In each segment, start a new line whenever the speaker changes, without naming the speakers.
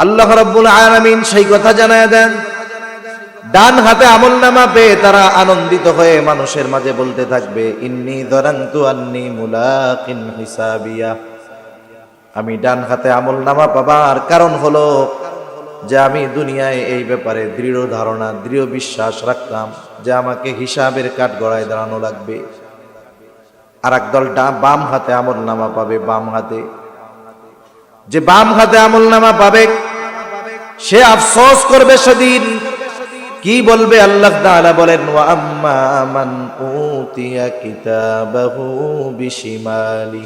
আল্লাহ রাব্বুল আলামিন সেই কথা জানায় দেন, ডান হাতে আমলনামা পেয়ে তারা আনন্দিত হয়ে মানুষের মাঝে বলতে থাকবে, ইন্নী যারানতু আন্নী মুলাকিন হিসাবিয়া। আমি ডান হাতে আমলনামা পাবার কারণ হলো যে আমি দুনিয়ায় এই ব্যাপারে দৃঢ় ধারণা, দৃঢ় বিশ্বাস রাখতাম যে আমাকে হিসাবের কাঠগড়ায় দাঁড়ানো লাগবে। আর একদল বাম হাতে আমলনামা পাবে, বাম হাতে, যে বাম হাতে আমলনামা পাবে সে আফসোস করবে সেদিন। কি বলবে? আল্লাহ তাআলা বলেন, ওয়া আম্মা মান উতিয়া কিতাবাহু বিশিমালি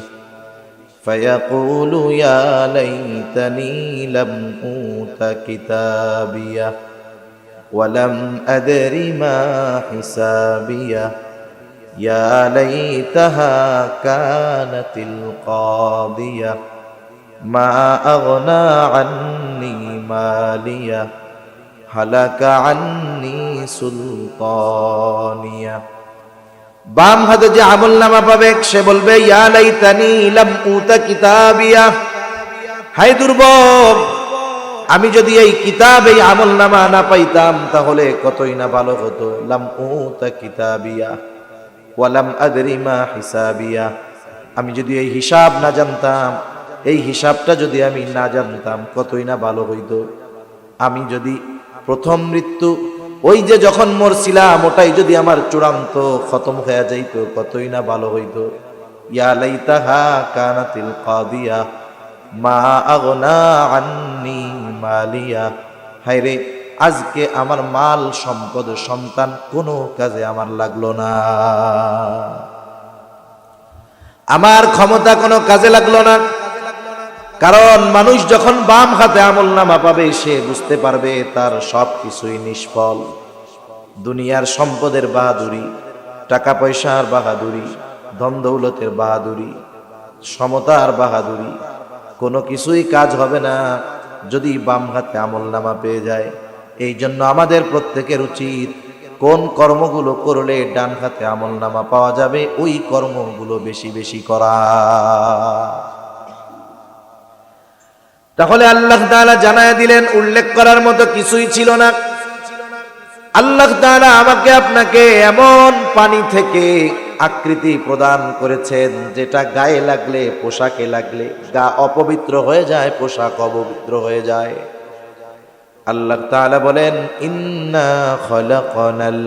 ফায়াকুলু ইয়া লাইতানি লাম উতা কিতাবিয়া ওয়া লাম আদরি মা হিসাবিয়া ইয়া লাইতাহা কানাতিল কাদিয়া মা আগনা আন্নী মালিয়া হালাকা আন্নী সুলতানিয়া। বাম হাতে যে আমলনামা পাবে সে বলবে, ইয়া লাইতানি লাম উতা কিতাবিয়া, হায় দুর্ভোগ, আমি যদি এই কিতাব, এই আমলনামা না পাইতাম তাহলে কতই না ভালো হতো। লাম উতা কিতাবিয়া ওয়া লাম আদরি মা হিসাবিয়া, আমি যদি এই হিসাব না জানতাম, এই হিসাবটা যদি আমি না জানতাম কতই না ভালো হইতো। আমি যদি প্রথম মৃত্যু, ওই যে যখন মরছিলাম, ওটাই যদি আমার চূড়ান্ত খতম হয়ে যাইত কতই না ভালো হইতো। ইয়া লাইতাহা কানাতিল কাদিয়া মা আগনা আন্নী মালিয়া, হায়রে আজকে আমার মাল সম্পদ সন্তান কোনো কাজে আমার লাগলো না, আমার ক্ষমতা কোনো কাজে লাগলো না। কারণ মানুষ যখন বাম হাতে আমলনামা পাবে সে বুঝতে পারবে তার সব কিছুই নিষ্ফল। দুনিয়ার সম্পদের বাহাদুরি, টাকা পয়সার বাহাদুরি, ধন দৌলতের বাহাদুরি, সমতার বাহাদুরি, কোনো কিছুই কাজ হবে না যদি বাম হাতে আমলনামা পেয়ে যায়। এই জন্য আমাদের প্রত্যেকের উচিত কোন কর্মগুলো করলে ডান হাতে আমলনামা পাওয়া যাবে ওই কর্মগুলো বেশি বেশি করা। তাহলে আল্লাহ তাআলা জানায় দিলেন, উল্লেখ করার মতো কিছুই ছিল না। আল্লাহ তাআলা আমাকে আপনাকে এমন পানি থেকে আকৃতি প্রদান করেছেন যেটা গায়ে লাগলে, পোশাকে লাগলে গা অপবিত্র হয়ে যায়, পোশাক অপবিত্র হয়ে যায়। আল্লাহ তাআলা বলেন, ইন্না খলাকনাল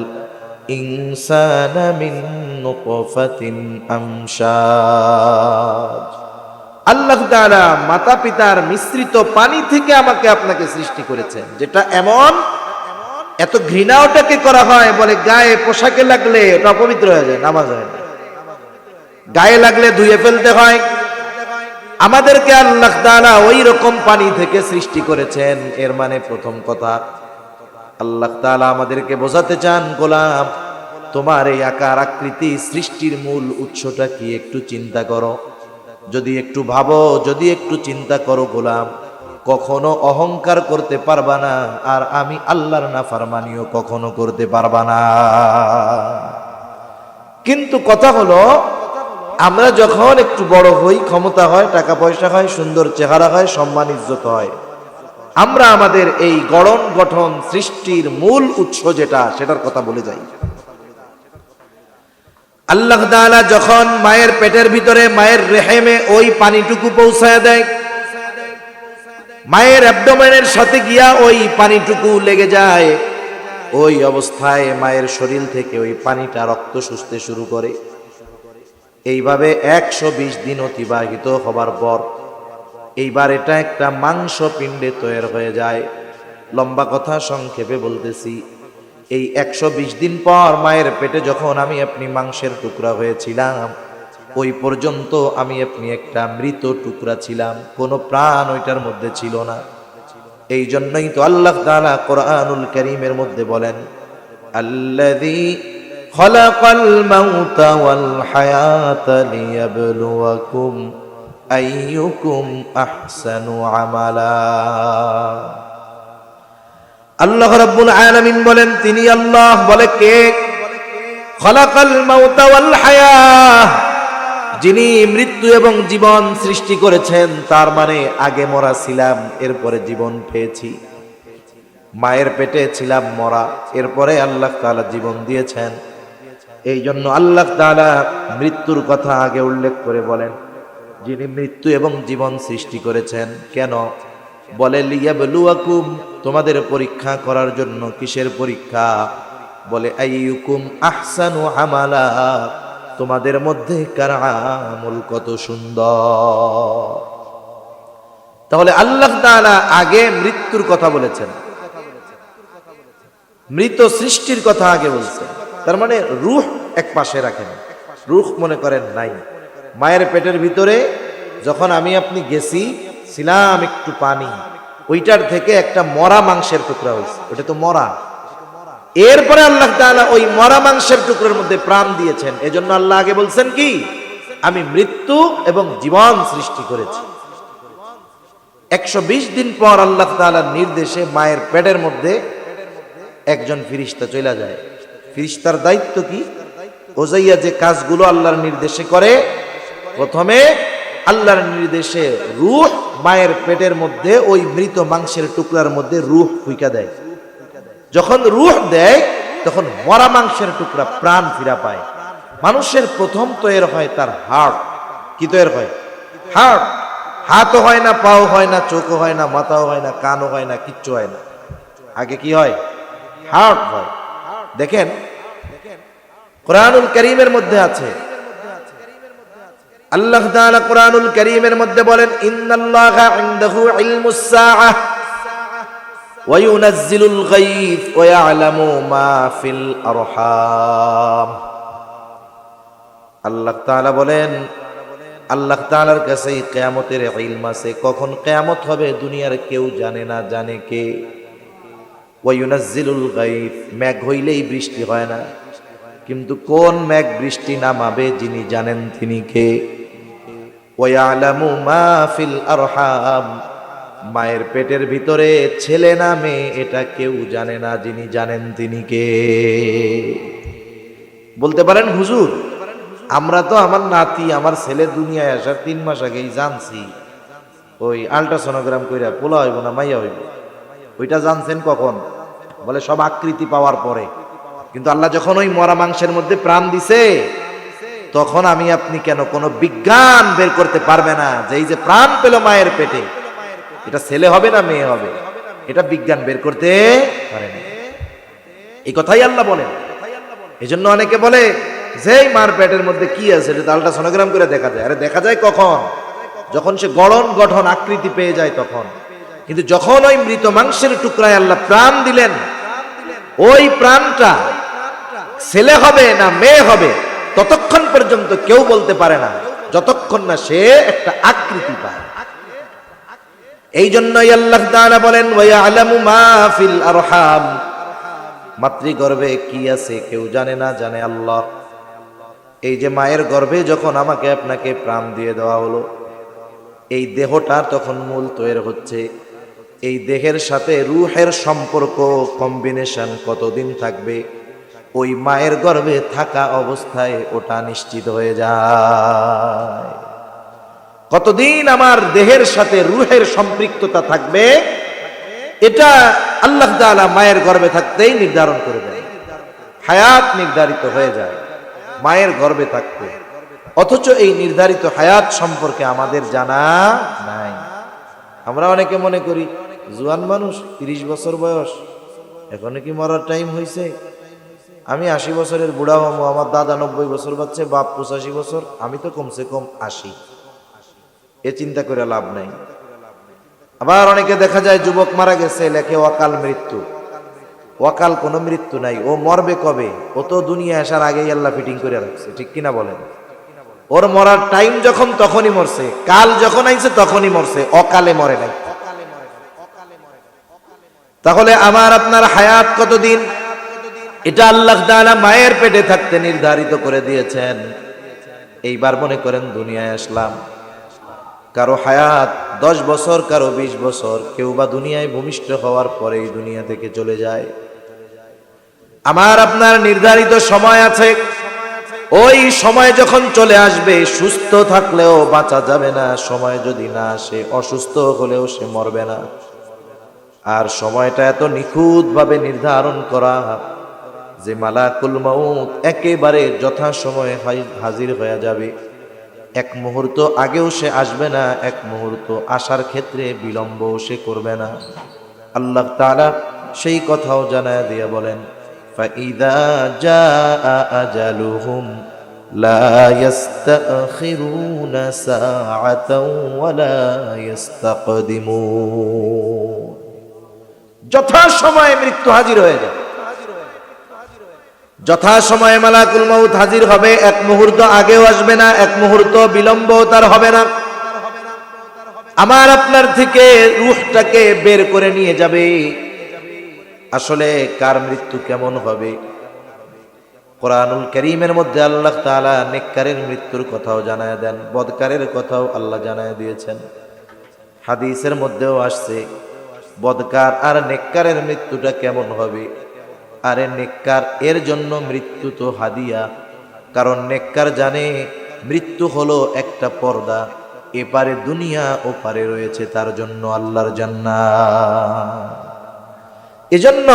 ইনসানা মিন নুতফাতিন আমশাজ। আল্লাহ তাআলা মাতা পিতার মিশ্রিত পানি থেকে আমাকে আপনাকে সৃষ্টি করেছেন, যেটা এমন, এত ঘৃণা ওটাকে করা হয়, বলে গায়ে পোশাকে লাগলে ওটা অপবিত্র হয়ে যায়, নামাজ হয় না, গায়ে লাগলে ধুয়ে ফেলতে হয়। আমাদেরকে আল্লাহ তাআলা ওই রকম পানি থেকে সৃষ্টি করেছেন। এর মানে প্রথম কথা, আল্লাহ তাআলা আমাদেরকে বোঝাতে চান, গোলাম তোমার এই আকার আকৃতি সৃষ্টির মূল উৎসটা কি একটু চিন্তা করো। যদি একটু ভাবো, যদি একটু চিন্তা করো গোলাম, কখনো অহংকার করতে পারবা না, আর আমি আল্লাহর নাফরমানিও কখনো করতে পারবা না। কিন্তু কথা হলো, আমরা যখন একটু বড় হই, ক্ষমতা হয়, টাকা পয়সা হয়, সুন্দর চেহারা হয়, সম্মান ইজ্জত হয়, আমরা আমাদের এই গড়ন গঠন সৃষ্টির মূল উৎস যেটা, সেটার কথা বলে যাই। আল্লাহ তাআলা যখন মায়ের পেটের ভিতরে, মায়ের রেহেমে ওই পানিটুকু পৌঁছায় দেয়, মায়ের অ্যাবডোমেনের সাথে গিয়া ওই পানিটুকু লেগে যায়, ওই অবস্থায় মায়ের শরীর থেকে ওই পানিটা রক্ত শুষতে শুরু করে। এইভাবে 120 দিন অতিবাহিত হবার পর এইবার এটা একটা মাংস পিণ্ডে তৈরি হয়ে যায়। লম্বা কথা সংক্ষেপে বলতেছি, এই 120 দিন পর মায়ের পেটে যখন আমি আপনি মাংসের টুকরা হয়েছিলাম, ওই পর্যন্ত আমি আপনি একটা মৃত টুকরা ছিলাম, কোনো প্রাণ ওইটার মধ্যে ছিল না। এই জন্যই তো আল্লাহ তাআলা কোরআনুল কারীমের মধ্যে বলেন, আল্লাযী খালাকাল মাউতা ওয়াল হায়াতা লিয়াবলুয়াকুম আইয়ুকুম আহসানু আমালা। আল্লাহ রাব্বুল আলামিন বলেন, তিনি আল্লাহ। বলে কে? খালাকাল মাউতা ওয়াল হায়াহ, যিনি মৃত্যু এবং জীবন সৃষ্টি করেছেন, তার মানে আগে মরা ছিলাম, এরপরে জীবন পেয়েছি। মায়ের পেটে ছিলাম মরা, এরপরে আল্লাহ তাআলা জীবন দিয়েছেন। এই জন্য আল্লাহ তাআলা মৃত্যুর কথা আগে উল্লেখ করে বলেন, যিনি মৃত্যু এবং জীবন সৃষ্টি করেছেন। কেন? বলে লিয়াবলুয়াকুম, তোমাদের পরীক্ষা করার জন্য। কিসের পরীক্ষা? বলে আইয়ুকুম আহসানু আমালা, তোমাদের মধ্যে কার আমল কত সুন্দর। তাহলে আল্লাহ তাআলা আগে মৃত্যুর কথা বলেছেন, মৃত সৃষ্টির কথা আগে বলছেন। তার মানে রূহ এক পাশে রাখেন, রূহ মনে করেন নাই। মায়ের পেটের ভিতরে যখন আমি আপনি গেছি, ছিলাম একটু পানি, ওইটার থেকে একটা মরা মাংসের টুকরা হয়েছে, ওটা তো মরা। এরপরে আল্লাহ তাআলা ওই মরা মাংসের টুকরার মধ্যে প্রাণ দিয়েছেন। এজন্য আল্লাহ আগে বলছেন কি, আমি মৃত্যু এবং জীবন সৃষ্টি করেছি। 120 দিন পর আল্লাহ তাআলার নির্দেশে মায়ের পেটের মধ্যে একজন ফেরেশতা চলে যায়। ফেরেশতার দায়িত্ব কি? ওজাইয়া যে কাজগুলো আল্লাহর নির্দেশে করে, প্রথমে আল্লাহর নির্দেশে রূহ মায়ের পেটের মধ্যে ওই মৃত মাংসের টুকরার মধ্যে রূহ ফুঁকা দেয়। যখন রূহ দেয় তখন মরা মাংসের টুকরা প্রাণ ফিরা পায়। মানুষের প্রথম তৈরি হয় তার হার্ট। কি তৈরি হয়? হার্ট। হাতও হয় না, পাও হয় না, চোখও হয় না, মাথাও হয় না, কানও হয় না, কিচ্ছু হয় না। আগে কি হয়? হার্ট হয়। দেখেন কোরআনুল কারীমের মধ্যে আছে, আল্লাহ তাআলা কোরআনুল কারীমের মধ্যে বলেন, ইন্নাল্লাহা ইনদাহু ইলমুস সাআহ ওয়া ইউনাজ্জিলুল গায়থ ওয়া ইয়ালামু মা ফিল আরহাম। আল্লাহ তাআলা বলেন, আল্লাহ তাআলার কাছে কিয়ামতের ইলম আছে। কখন কিয়ামত হবে দুনিয়ার কেউ জানে না, জানে কে? ওয়া ইউনাজ্জিলুল গায়থ, মেঘ হইলেই বৃষ্টি হয় না, কিন্তু কোন মেঘ বৃষ্টি নামাবে যিনি জানেন তিনি কে? ওয়া ইয়ালামু মা ফিল আরহাম, মায়ের পেটের ভিতরে ছেলে না মেয়ে এটা কেউ জানে না, যিনি জানেন তিনি কে? বলতে পারেন হুজুর, আমরা তো আমার নাতি, আমার ছেলে দুনিয়ায় আসার 3 মাস আগেই জানছি। ওই আল্ট্রাসোনোগ্রাম কইরা পোলা হইব না মাইয়া হইব, ওইটা জানছেন কখন? বলে সব আকৃতি পাওয়ার পরে। কিন্তু আল্লাহ যখন ওই মরা মাংসের মধ্যে প্রাণ দিছে, তখন আমি আপনি কেন কোনো বিজ্ঞান বের করতে পারবে না যে এই যে প্রাণ পেল মায়ের পেটে, এটা ছেলে হবে না মেয়ে হবে, এটা বিজ্ঞান বের করতে পারে না। এই কথাই আল্লাহ বলেন। এই জন্য অনেকে বলে যে মার পেটের মধ্যে কি আছে এটা আল্ট্রাসোনোগ্রাম করে দেখা যায়। আরে দেখা যায় কখন? যখন সে গঠন আকৃতি পেয়ে যায় তখন। কিন্তু যখন ওই মৃত মাংসের টুকরায় আল্লাহ প্রাণ দিলেন, ওই প্রাণটা ছেলে হবে না মেয়ে হবে ততক্ষণ পর্যন্ত কেউ বলতে পারে না, যতক্ষণ না সে একটা আকৃতি পায়। এই জন্যই আল্লাহ তাআলা বলেন, ওয়া ইয়ালামু মা ফিল আরহাম, মাতৃগর্ভে কি আছে কেউ জানে না, জানে আল্লাহ। এই যে মায়ের গর্ভে যখন আমাকে আপনাকে প্রাণ দিয়ে দেওয়া হলো, এই দেহটা তখন মূল তৈরি হচ্ছে। এই দেহের সাথে রূহের সম্পর্ক, কম্বিনেশন কতদিন থাকবে, ওই মায়ের গর্ভে থাকা অবস্থায় ওটা নিশ্চিত হয়ে যায়। কতদিন আমার দেহের সাথে রূহের সম্পৃক্ততা থাকবে, এটা আল্লাহ তাআলা মায়ের গর্ভে থাকতেই নির্ধারণ করে দেয়। হায়াত নির্ধারিত হয়ে যায় মায়ের গর্ভে থাকতে। অথচ এই নির্ধারিত হায়াত সম্পর্কে আমাদের জানা নাই। আমরা অনেকে মনে করি জোয়ান মানুষ, 30 বছর বয়স, এখনো কি মরার টাইম হয়েছে? আমি 80 বছরের বুড়া হবো, আমার দাদা 90 বছর বাচ্চা, বাপ 85 বছর, আমি তো কমসে কম 80। এ চিন্তা করে লাভ নাই। আবার অনেকে দেখা যায় যুবক মারা গেছে, লেখে অকাল মৃত্যু। অকাল কোনো মৃত্যু নাই, ও মরবে কবে? ও তো দুনিয়া আসার আগেই আল্লাহ ফিটিং করে রাখছে, ঠিক কিনা বলেন? ওর মরার টাইম যখন তখনই মরছে, কাল যখন আইছে তখনই মরছে, অকালে মরে নাই। তাহলে আমার আপনার হায়াত কতদিন, এটা আল্লাহ তাআলা মায়ের পেটে থাকতে নির্ধারিত করে দিয়েছেন। এইবার মনে করেন দুনিয়ায় আসলাম, কারো হায়াত 10 বছর, কারো 20 বছর, কেউ বা দুনিয়ায় ভূমিষ্ঠ হওয়ার পরেই দুনিয়া থেকে চলে যায়। আমার আপনার নির্ধারিত সময় আছে। ওই সময় যখন চলে আসবে, সুস্থ থাকলেও বাঁচা যাবে না, সময় যদি না আসে অসুস্থ হলেও সে মরবে না। আর সময়টা এত নিখুঁতভাবে নির্ধারণ করা যে মালাকুল মাউত একেবারে যথাসময়ে হাজির হয়ে যাবে। এক মুহূর্ত আগেও সে আসবে না, এক মুহূর্ত আসার ক্ষেত্রে বিলম্বও সে করবে না। আল্লাহ তাআলা সেই কথাও জানায় দিয়ে বলেন, ফাইদা জাআ আজালুহুম লা ইস্তাখিরুনা সাআতাও ওয়ালা ইস্তাকদিমুন। যথাসময়ে মৃত্যু হাজির হয়ে যায়, যথাসময়ে মালাকুল মাউত হাজির হবে, এক মুহূর্ত আগেও আসবে না, এক মুহূর্ত বিলম্ব তার হবে না। আমার আপনার থেকে রূহটাকে বের করে নিয়ে যাবে। আসলে কার মৃত্যু কেমন হবে? কোরআনুল কারীমের মধ্যে আল্লাহ তাআলা নেককারের মৃত্যুর কথাও জানায় দেন, বদকারের কথাও আল্লাহ জানায় দিয়েছেন। হাদিসের মধ্যেও আসছে বদকার আর নেককারের মৃত্যুটা কেমন হবে। আরে নেককার এর জন্য মৃত্যু তো হাদিয়া, কারণ নেককার জানে মৃত্যু হলো একটা পর্দা, এপারে দুনিয়া ও পারে রয়েছে তার জন্য আল্লাহর জান্নাত। এজন্য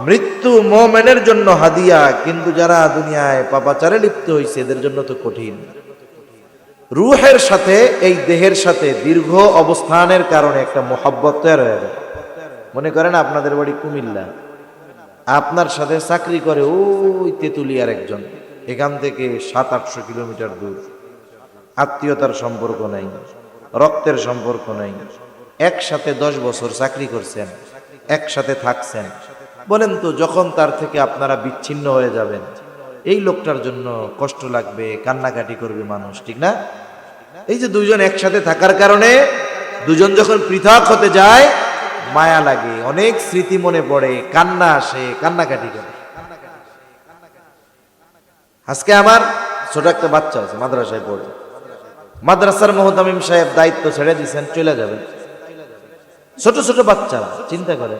মৃত্যু মুমিনের জন্য হাদিয়া, কিন্তু যারা দুনিয়ায় পাপাচারে লিপ্ত হয়েছে এদের জন্য তো কঠিন। রূহের সাথে এই দেহের সাথে দীর্ঘ অবস্থানের কারণে একটা মোহাব্বত তৈরি হয়ে যায়। মনে করেন আপনাদের বাড়ি কুমিল্লা, আপনার সাথে চাকরি করে ওই তেতুলিয়ার একজন, এখান থেকে 700-800 কিলোমিটার দূর, আত্মীয়তার সম্পর্ক নাই, রক্তের সম্পর্ক নাই, একসাথে 10 বছর চাকরি করছেন, একসাথে থাকছেন। বলেন তো যখন তার থেকে আপনারা বিচ্ছিন্ন হয়ে যাবেন, এই লোকটার জন্য কষ্ট লাগবে, কান্নাকাটি করবে মানুষ, ঠিক না? এই যে দুইজন একসাথে থাকার কারণে দুজন যখন পৃথক হতে যায় মায়া লাগে, অনেক স্মৃতি মনে পড়ে, কান্না আসে, কান্নাকাটি করে। আজকে আমার ছোট একটা বাচ্চা আছে, মাদ্রাসায় পড়ে, মাদ্রাসার মুহতামিম সাহেব দায়িত্ব ছেড়ে দিয়েছেন, চলে যাবেন। ছোট ছোট বাচ্চারা চিন্তা করে,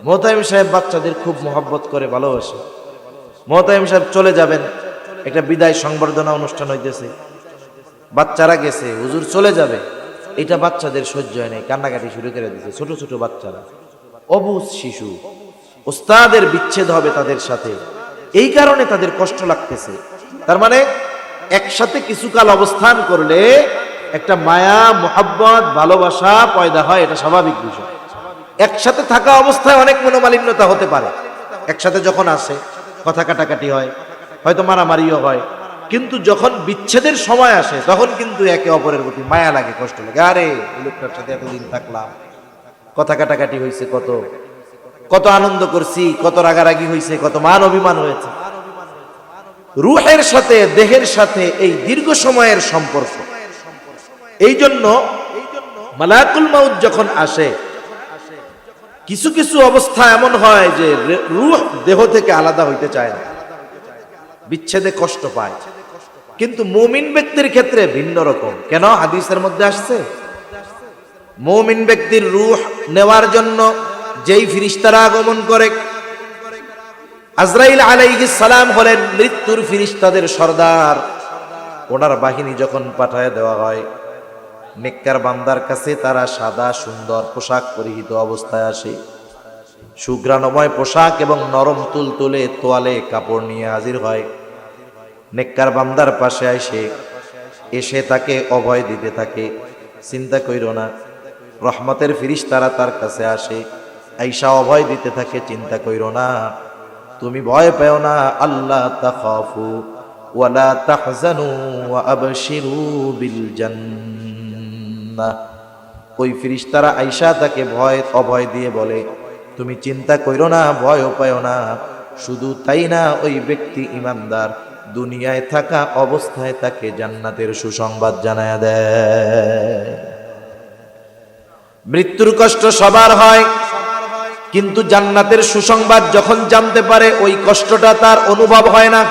মুহতামিম সাহেব বাচ্চাদের খুব মহব্বত করে, ভালোবাসে। মুহতামিম সাহেব চলে যাবেন, একটা বিদায় সংবর্ধনা অনুষ্ঠান হইতেছে, বাচ্চারা গেছে, হুজুর চলে যাবে, এটা বাচ্চাদের সহ্য হয় নাই, কান্নাকাটি শুরু করে দিয়েছে। ছোট ছোট বাচ্চারা, অবুঝ শিশু, ওস্তাদের বিচ্ছেদ হবে তাদের সাথে, এই কারণে তাদের কষ্ট লাগতেছে। তার মানে একসাথে কিছুকাল অবস্থান করলে একটা মায়া, মোহাব্বত, ভালোবাসা পয়দা হয়, এটা স্বাভাবিক বিষয়। একসাথে থাকা অবস্থায় অনেক মনোমালিন্যতা হতে পারে, একসাথে যখন আসে কথা কাটাকাটি হয়, হয়তো মারামারিও হয়, কিন্তু যখন বিচ্ছেদের সময় আসে তখন কিন্তু একে অপরের প্রতি মায়া লাগে, কষ্ট লাগে। আরে এই লোকটার সাথে এতদিন থাকলাম, কথা কাটাকাটি হয়েছে, কত কত আনন্দ করছি, কত রাগারাগি হয়েছে, কত মান অভিমান হয়েছে। রূহের সাথে দেহের সাথে এই দীর্ঘ সময়ের সম্পর্ক। এই জন্য মালাকুল মাউত যখন আসে, কিছু কিছু অবস্থা এমন হয় যে রূহ দেহ থেকে আলাদা হইতে চায় না, বিচ্ছেদে কষ্ট পায়। কিন্তু মুমিন ব্যক্তির ক্ষেত্রে ভিন্ন রকম। কেন? হাদিসের মধ্যে আসছে মুমিন ব্যক্তির রূহ নেওয়ার জন্য যেই ফিরিস্তারা আগমন করে, আজরাইল আলাইহিস সালাম হলেন মৃত্যুর ফিরিস্তাদের সর্দার। ওনার বাহিনী যখন পাঠায় দেওয়া হয়, নেককার বান্দার কাছে তারা সাদা সুন্দর পোশাক পরিহিত অবস্থায় আসে, সুঘ্রাণময় পোশাক এবং নরম তুলতুলে তোয়ালে কাপড় নিয়ে হাজির হয়। নেককার বান্দার পাশে এসে তাকে অভয় দিতে থাকে, চিন্তা কইরো না। রহমতের ফিরিস্তারা তার কাছে আসে, আইসা অভয় দিতে থাকে, চিন্তা কইরো না, তুমি ভয় পেও না, আল্লাহ তাখাফু ওয়ালা তাহজানু ওয়া আবশিরু বিল জান্নাহ। ওই ফিরিস্তারা আইসা তাকে অভয় দিয়ে বলে, তুমি চিন্তা কইরো না, ভয়ও পেও না। শুধু তাই না, ওই ব্যক্তি ইমানদার, দুনিয়ায় থাকা অবস্থায় তাকে জান্নাতের সুসংবাদ জানায়া দেয়। মৃত্যুর কষ্ট সবার হয়, কিন্তু জান্নাতের সুসংবাদ যখন জানতে পারে ওই কষ্টটা তার অনুভব হয় না।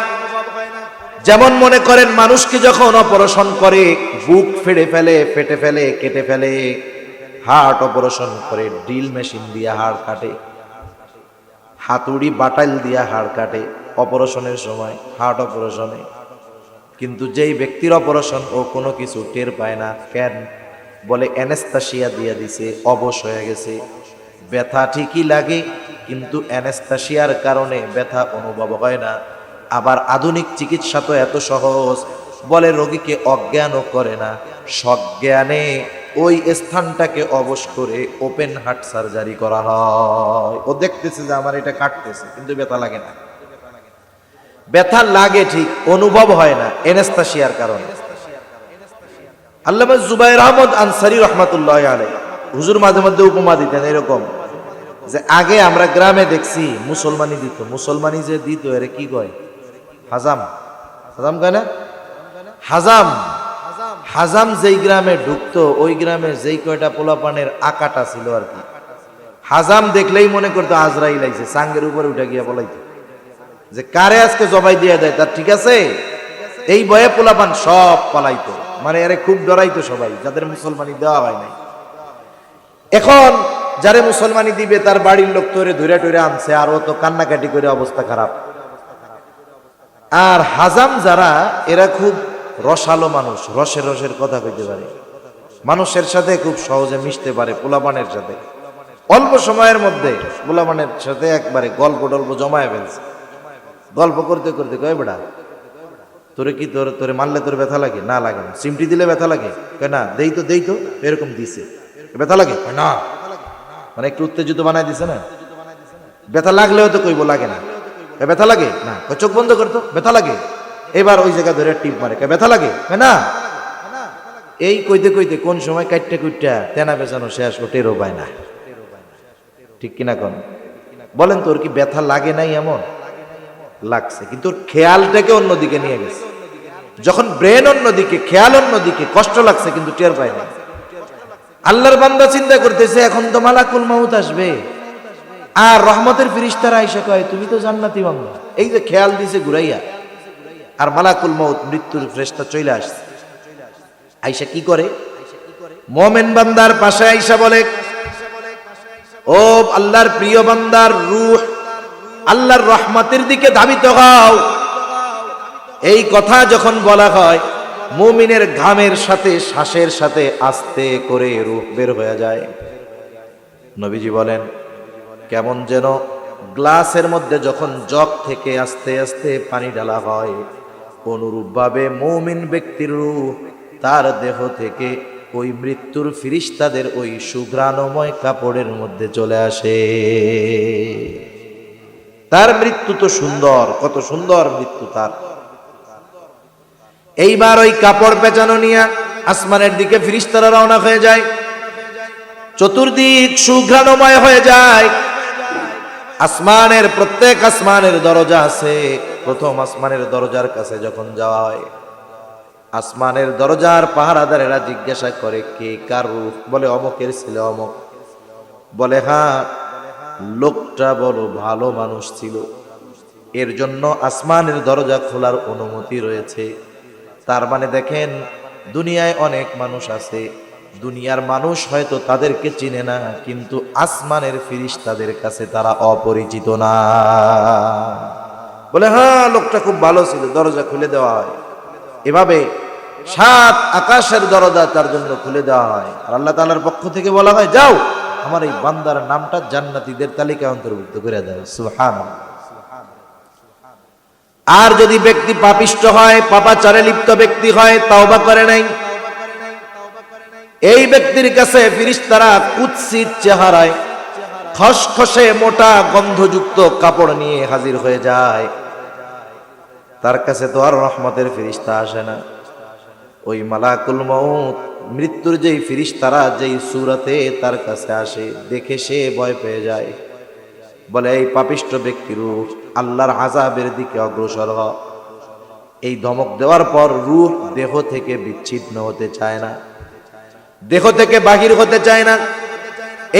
যেমন মনে করেন মানুষকে যখন অপারেশন করে, বুক ফেটে ফেলে, কেটে ফেলে, হার্ট অপারেশন করে, ড্রিল মেশিন দিয়ে হাড় কাটে, হাতুড়ি বাটাইল দিয়া হাড় কাটে, অপারেশনের সময়, হার্ট অপারেশনে। কিন্তু যেই ব্যক্তির অপারেশন ও কোনো কিছু টের পায় না, কেন? বলে অ্যানেস্থেসিয়া দিয়ে দিছে, অবশ হয়ে গেছে। ব্যথা ঠিকই লাগে, কিন্তু অ্যানেস্থেসিয়ার কারণে ব্যথা অনুভব হয় না। আবার আধুনিক চিকিৎসা তো এত সহজ, বলে রোগীকে অজ্ঞানও করে না, সজ্ঞানে ওই স্থানটাকে অবশ করে ওপেন হার্ট সার্জারি করা হয়। ও দেখতেছে যে আমার এটা কাটতেছে, কিন্তু ব্যথা লাগে না। ব্যথা লাগে ঠিক, অনুভব হয় না অ্যানেস্থেসিয়ার কারণে। আল্লামা জুবায়ের আহমদ আনসারী রাহমাতুল্লাহি আলাইহি হুজুর মাঝে মধ্যে উপমা দিতেন এরকম, যে আগে আমরা গ্রামে দেখছি মুসলমানি দিত, মুসলমানি যে দিত এরে কি কয়? হাজাম। হাজাম কয় না? হাজাম। হাজাম যেই গ্রামে ঢুকতো, ওই গ্রামে যেই কয়টা পোলাপানের আকাটা ছিল আর কি, হাজাম দেখলেই মনে করতো আজরাইল আইছে, সাঙ্গের উপরে উঠে গিয়া বলাইতো যে কারে আজকে জবাই দিয়ে দেয় তার ঠিক আছে। এই ভয়ে পোলাপান সব পালাইতো, মানে এরে খুব ডরাইতো সবাই, যাদের মুসলমানি দেওয়া হয় নাই। এখন যারে মুসলমানি দিবে তার বাড়ির লোক তোরে ধরে টরে আনছে, আর ও তো কান্নাকাটি করে অবস্থা খারাপ। আর হাজাম যারা, এরা খুব রসালো মানুষ, রসের রসের কথা কইতে পারে, মানুষের সাথে খুব সহজে মিশতে পারে, পোলাপানের সাথে অল্প সময়ের মধ্যে পোলাপানের সাথে একবারে গল্প টল্প জমায় ফেলছে। গল্প করতে করতে কয় বেড়া তোরে কি তোরে মারলে তোর ব্যথা লাগে? না লাগে না। চিমটি দিলে ব্যথা লাগে? কয় না। দেই তো এরকম দিছে, ব্যথা লাগে? না। মানে একটু উত্তেজিত বানায় দিছে না। ব্যথা লাগলেও তো কইব লাগে না। ব্যথা লাগে? না। চোখ বন্ধ করতো, ব্যথা লাগে। এবার ওই জায়গা ধরে টিপ মারে, ব্যথা লাগে? না। এই কইতে কইতে কোন সময় কাটতে কুইটা তেনা বেচানো শেষ, ও টেরও পায় না। ঠিক কিনা কোন? বলেন তো, ওর কি ব্যথা লাগে নাই? এমন লাগছে, কিন্তু খেয়ালটাকে অন্যদিকে নিয়ে গেছে। যখন ব্রেন অন্যদিকে, খেয়াল অন্যদিকে, কষ্ট লাগছে কিন্তু টের পায় না। আল্লাহর বান্দা চিন্তা করতেছে এখন তো মালাকুল মাউত আসবে, আর রহমতের ফেরেশতারা আইসা কয় তুমি তো জান্নাতি বান্দা। এই যে খেয়াল দিছে ঘুরাইয়া, আর মালাকুল মাউত মৃত্যুর ফেরেশতা চলে আসছে। আইসা কি করে? মুমিন বান্দার পাশে আইসা বলে, ও আল্লাহর প্রিয় বান্দার রূহ, আল্লাহর রহমতের দিকে ধাবিত হও। এই কথা যখন বলা হয়, মুমিনের ঘামের সাথে শ্বাসের সাথে আস্তে করে রূহ বের হয়ে যায়। নবীজি বলেন, কেমন যেন গ্লাসের মধ্যে যখন জগ থেকে আস্তে আস্তে পানি ঢালা হয়, অনুরূপভাবে মুমিন ব্যক্তির রূহ তার দেহ থেকে ওই মৃত্যুর ফেরেশতাদের ওই সুঘ্রাণময় কাপড়ের মধ্যে চলে আসে। তার মৃত্যু তো সুন্দর, কত সুন্দর মৃত্যু তার। এইবার ওই কাপড় পেঁচানো নিয়ে আসমানের দিকে ফেরেশতারা রওনা হয়ে যায়। চতুর্দিক সুঘ্রাণময় হয়ে যায়। আসমানের প্রত্যেক আসমানের দরজা আছে। প্রথম আসমানের দরজার কাছে যখন যাওয়া হয়, আসমানের দরজার পাহারাদারেরা জিজ্ঞাসা করে কে কার রূহ? বলে অমকের ছিল অমক। বলে হ্যাঁ, লোকটা বড় ভালো মানুষ ছিল, এর জন্য আসমানের দরজা খোলার অনুমতি রয়েছে। তার মানে দেখেন, দুনিয়ায় অনেক মানুষ আছে, দুনিয়ার মানুষ হয়তো তাদেরকে চিনে না, কিন্তু আসমানের ফেরেশতাদের কাছে তারা অপরিচিত না। বলে হ্যাঁ, লোকটা খুব ভালো ছিল, দরজা খুলে দেওয়া হয়। এভাবে 7 আকাশের দরজা তার জন্য খুলে দেওয়া হয়। আর আল্লাহ তাআলার পক্ষ থেকে বলা হয়, যাও আমার এই বান্দার নামটা জান্নাতীদের তালিকায় অন্তর্ভুক্ত করে দাও। সুবহানাল্লাহ। আর যদি ব্যক্তি পাপিষ্ঠ হয়, পাপাচারে লিপ্ত ব্যক্তি হয়, তওবা করে নাই, এই ব্যক্তির কাছে ফেরেশতারা কুৎসিত চেহারায় খসখসে মোটা গন্ধযুক্ত কাপড় নিয়ে হাজির হয়ে যায়। তার কাছে তো আর রহমতের ফেরেশতা আসে না। ওই মালাকুল মউত, মৃত্যুর যেই ফেরেশতারা যেই সূরাতে তার কাছে আসে, দেখে সে ভয় পেয়ে যায়। বলে এই পাপিষ্ঠ ব্যক্তির রূহ আল্লাহর আযাবের দিকে অগ্রসর হ। এই ধমক দেওয়ার পর রূহ দেহ থেকে বিচ্ছিন্ন হতে চায় না, দেহ থেকে বাহির হতে চায় না।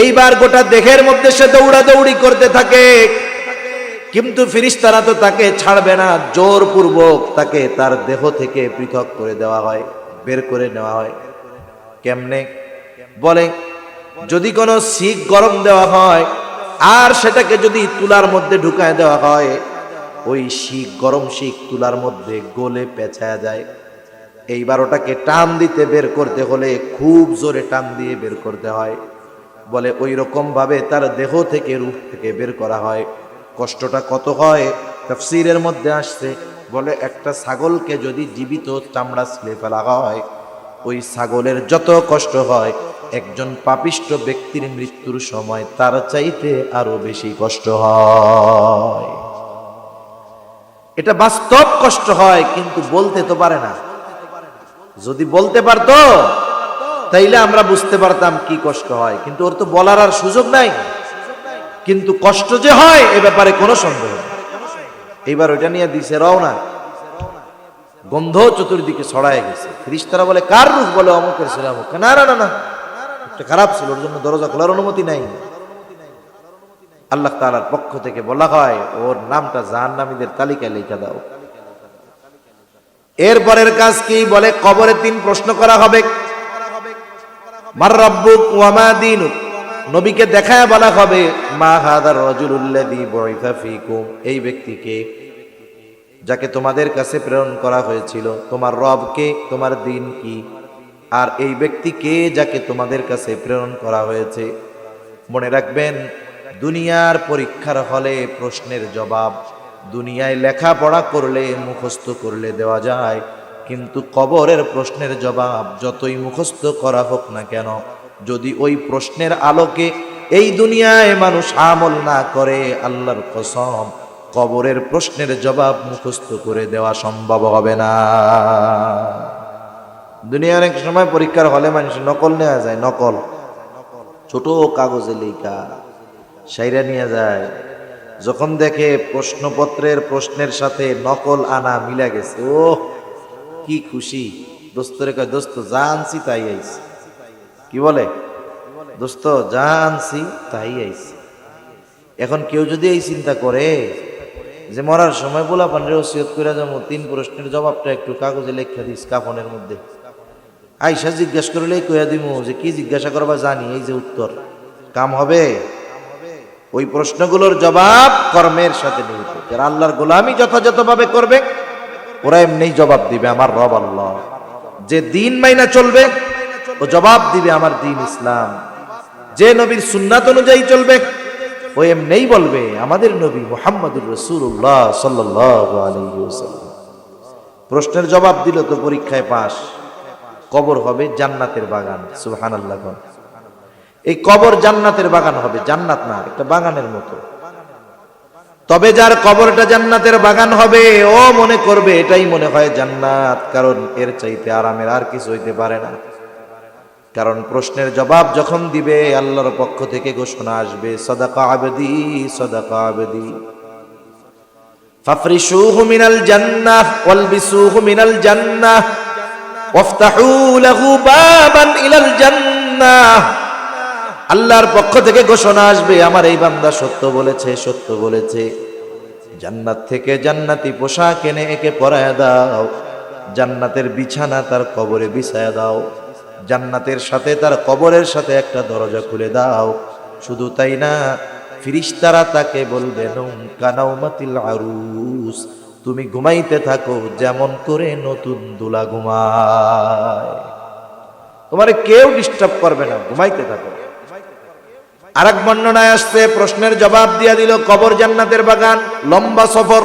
এইবার গোটা দেহের মধ্যে সে দৌড়াদৌড়ি করতে থাকে, কিন্তু ফেরেশতারা তো তাকে ছাড়বে না। জোরপূর্বক তাকে তার দেহ থেকে পৃথক করে দেওয়া হয়, বের করে নেওয়া হয়। কেমনে? বলে যদি কোনো শিক গরম দেওয়া হয় আর সেটাকে যদি তুলার মধ্যে ঢুকায় দেওয়া হয়, ওই শিক, গরম শিক তুলার মধ্যে গলে পেঁচায়া যায়। এইবার ওটাকে টান দিতে বের করতে হলে খুব জোরে টান দিয়ে বের করতে হয়। বলে ওই রকম ভাবে তার দেহ থেকে, রূহ থেকে বের করা হয়। কষ্টটা কত হয় তাফসীরের মধ্যে আসছে, বলে একটা ছাগলকে যদি জীবিত চামড়া ছিলে ফেলা হয়, ওই ছাগলের যত কষ্ট হয় একজন পাপিষ্ঠ ব্যক্তির মৃত্যুর সময় তার চাইতে আরো বেশি কষ্ট হয়। এটা বাস্তব কষ্ট হয়, কিন্তু বলতে তো পারে না। যদি বলতে পারতো তাইলে আমরা বুঝতে পারতাম কি কষ্ট হয়, কিন্তু ওর তো বলার আর সুযোগ নাই। কিন্তু কষ্ট যে হয় এ ব্যাপারে কোনো সন্দেহ নেই। এইবার ওইটা নিয়ে দিছে রওনা, গন্ধ চতুর্দিকে ছড়ায় গেছে। ফেরেশতারা বলে কার রূহ? বলে অমুকের ছিল। অমুক না না না না, এটা খারাপ ছিল, ওর জন্য দরজা খোলার অনুমতি নাই। আল্লাহ তাআলার পক্ষ থেকে বলা হয় ওর নামটা জাহান্নামীদের তালিকায় লিখে দাও। এরপরের কাজ কি? বলে কবরে 3 প্রশ্ন করা হবে। মার রাব্বুক ওয়া মা দীনুক। নবীকে দেখায় বলা হবে মা হাদার রাজুলুল্লাযী বুইসা ফীকুম, এই ব্যক্তিকে যাকে তোমাদের কাছে প্রেরণ করা হয়েছিল, তোমার রব কে, তোমার দ্বীন কি? আর এই ব্যক্তি কে যাকে তোমাদের কাছে প্রেরণ করা হয়েছে? মনে রাখবেন, দুনিয়ার পরীক্ষার হলে প্রশ্নের জবাব দুনিয়ায় লেখাপড়া করলে, মুখস্থ করলে দেওয়া যায়, কিন্তু কবরের প্রশ্নের জবাব যতই মুখস্থ করা হোক না কেন, যদি ওই প্রশ্নের আলোকে এই দুনিয়ায় মানুষ আমল না করে, আল্লাহর কসম কবরের প্রশ্নের জবাব মুখস্থ করে দেওয়া সম্ভব হবে না। দুনিয়ার অনেক সময় পরীক্ষার হলে মানুষ নকল নেওয়া যায়, নকল ছোট কাগজে লেখা সাইরা নিয়ে যায়। যখন দেখে প্রশ্নপত্রের প্রশ্নের সাথে নকল আনা মিলা গেছে, ও কি খুশি। দোস্তরে কয় দোস্ত যা আনছি তাই আইছি। কি বলে? দোস্ত যা আনছি তাই আইছি। এখন কেউ যদি এই চিন্তা করে যে মরার সময় পোলাপানরে ওসিয়ত কইরা যাবো, 3 প্রশ্নের জবাবটা একটু কাগজে লেখা দিস কাফনের মধ্যে, আইসা জিজ্ঞাসা করলেই কইয়া দিমু যে কি জিজ্ঞাসা করবা জানি, এই যে উত্তর, কাম হবে? ওই প্রশ্নগুলোর জবাব কর্মের সাথে নিহিত। যারা আল্লাহর গোলামি যথাযথভাবে করবে ওরা এমনিই জবাব দিবে আমার রব আল্লাহ। যে দিন মাইনা চলবে ও জবাব দিবে আমার দিন ইসলাম। যে নবীর সুন্নাত অনুযায়ী চলবে ও এমনিই বলবে আমাদের নবী মুহাম্মদুর রাসূলুল্লাহ সাল্লাল্লাহু আলাইহি ওয়াসাল্লাম। প্রশ্নের জবাব দিল তো পরীক্ষায় পাস। কবর হবে জান্নাতের বাগান। সুবহানাল্লাহ। এই কবর জান্নাতের বাগান হবে, জান্নাত না, একটা বাগানের মতো। তবে যার কবরটা জান্নাতের বাগান হবে ও মনে করবে এটাই মনে হয় জান্নাত, কারণ এর চাইতে আরামের আর কিছু হইতে পারে না। কারণ প্রশ্নের জবাব যখন দিবে আল্লাহর পক্ষ থেকে ঘোষণা আসবে সাদাকা আবদি, সাদাকা আবদি, ফাফরিশুহু মিনাল জান্নাহ ওয়ালবিসুহু মিনাল জান্নাহ ওয়াফতাহু লাহু বাবান ইলাল জান্নাহ। আল্লাহর পক্ষ থেকে ঘোষণা আসবে আমার এই বান্দা সত্য বলেছে, সত্য বলেছে। জান্নাত থেকে জান্নাতি পোশাক এনে একে পরায়া দাও, জান্নাতের বিছানা তার কবরে বিছায়া দাও, জান্নাতের সাথে তার কবরের সাথে একটা দরজা খুলে দাও। শুধু তাই না, ফেরেশতারা তাকে বলবে কানাউমাতিল আরুস, তুমি ঘুমাইতে থাকো যেমন করে নতুন দুলা ঘুমায়, তোমারে কেউ ডিস্টার্ব করবে না, ঘুমাইতে থাকো। আরেক বর্ণনায় আসছে প্রশ্নের জবাব দিয়া দিল কবর জান্নাতের বাগান। লম্বা সফর,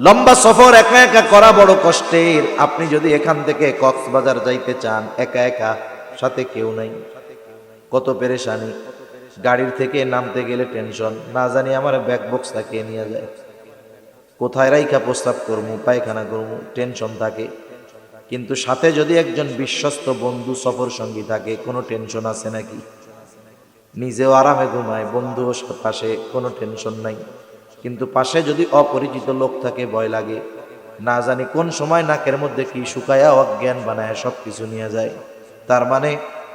লম্বা সফর একা একা করা বড় কষ্টের। আপনি যদি এখান থেকে কক্সবাজার যাইতে চান একা একা, সাথে কেউ নাই, কত পেরেশানি। গাড়ির থেকে নামতে গেলে টেনশন, না জানি আমার ব্যাগ বক্সটা কে নিয়ে যায়, কোথায় রাইখা প্রস্তাব করবো, পায়খানা করবো, টেনশন থাকে। কিন্তু সাথে যদি একজন বিশ্বস্ত বন্ধু সফর সঙ্গী থাকে, কোনো টেনশন আছে নাকি? নিজেও আরামে ঘুমায়, বন্ধুও পাশে, কোনো টেনশন নাই। কিন্তু পাশে যদি অপরিচিত লোক থাকে ভয় লাগে, না জানি কোন সময় নাকের মধ্যে কি শুকায়া অজ্ঞান বানায় সব কিছু নিয়ে যায়। তার মানে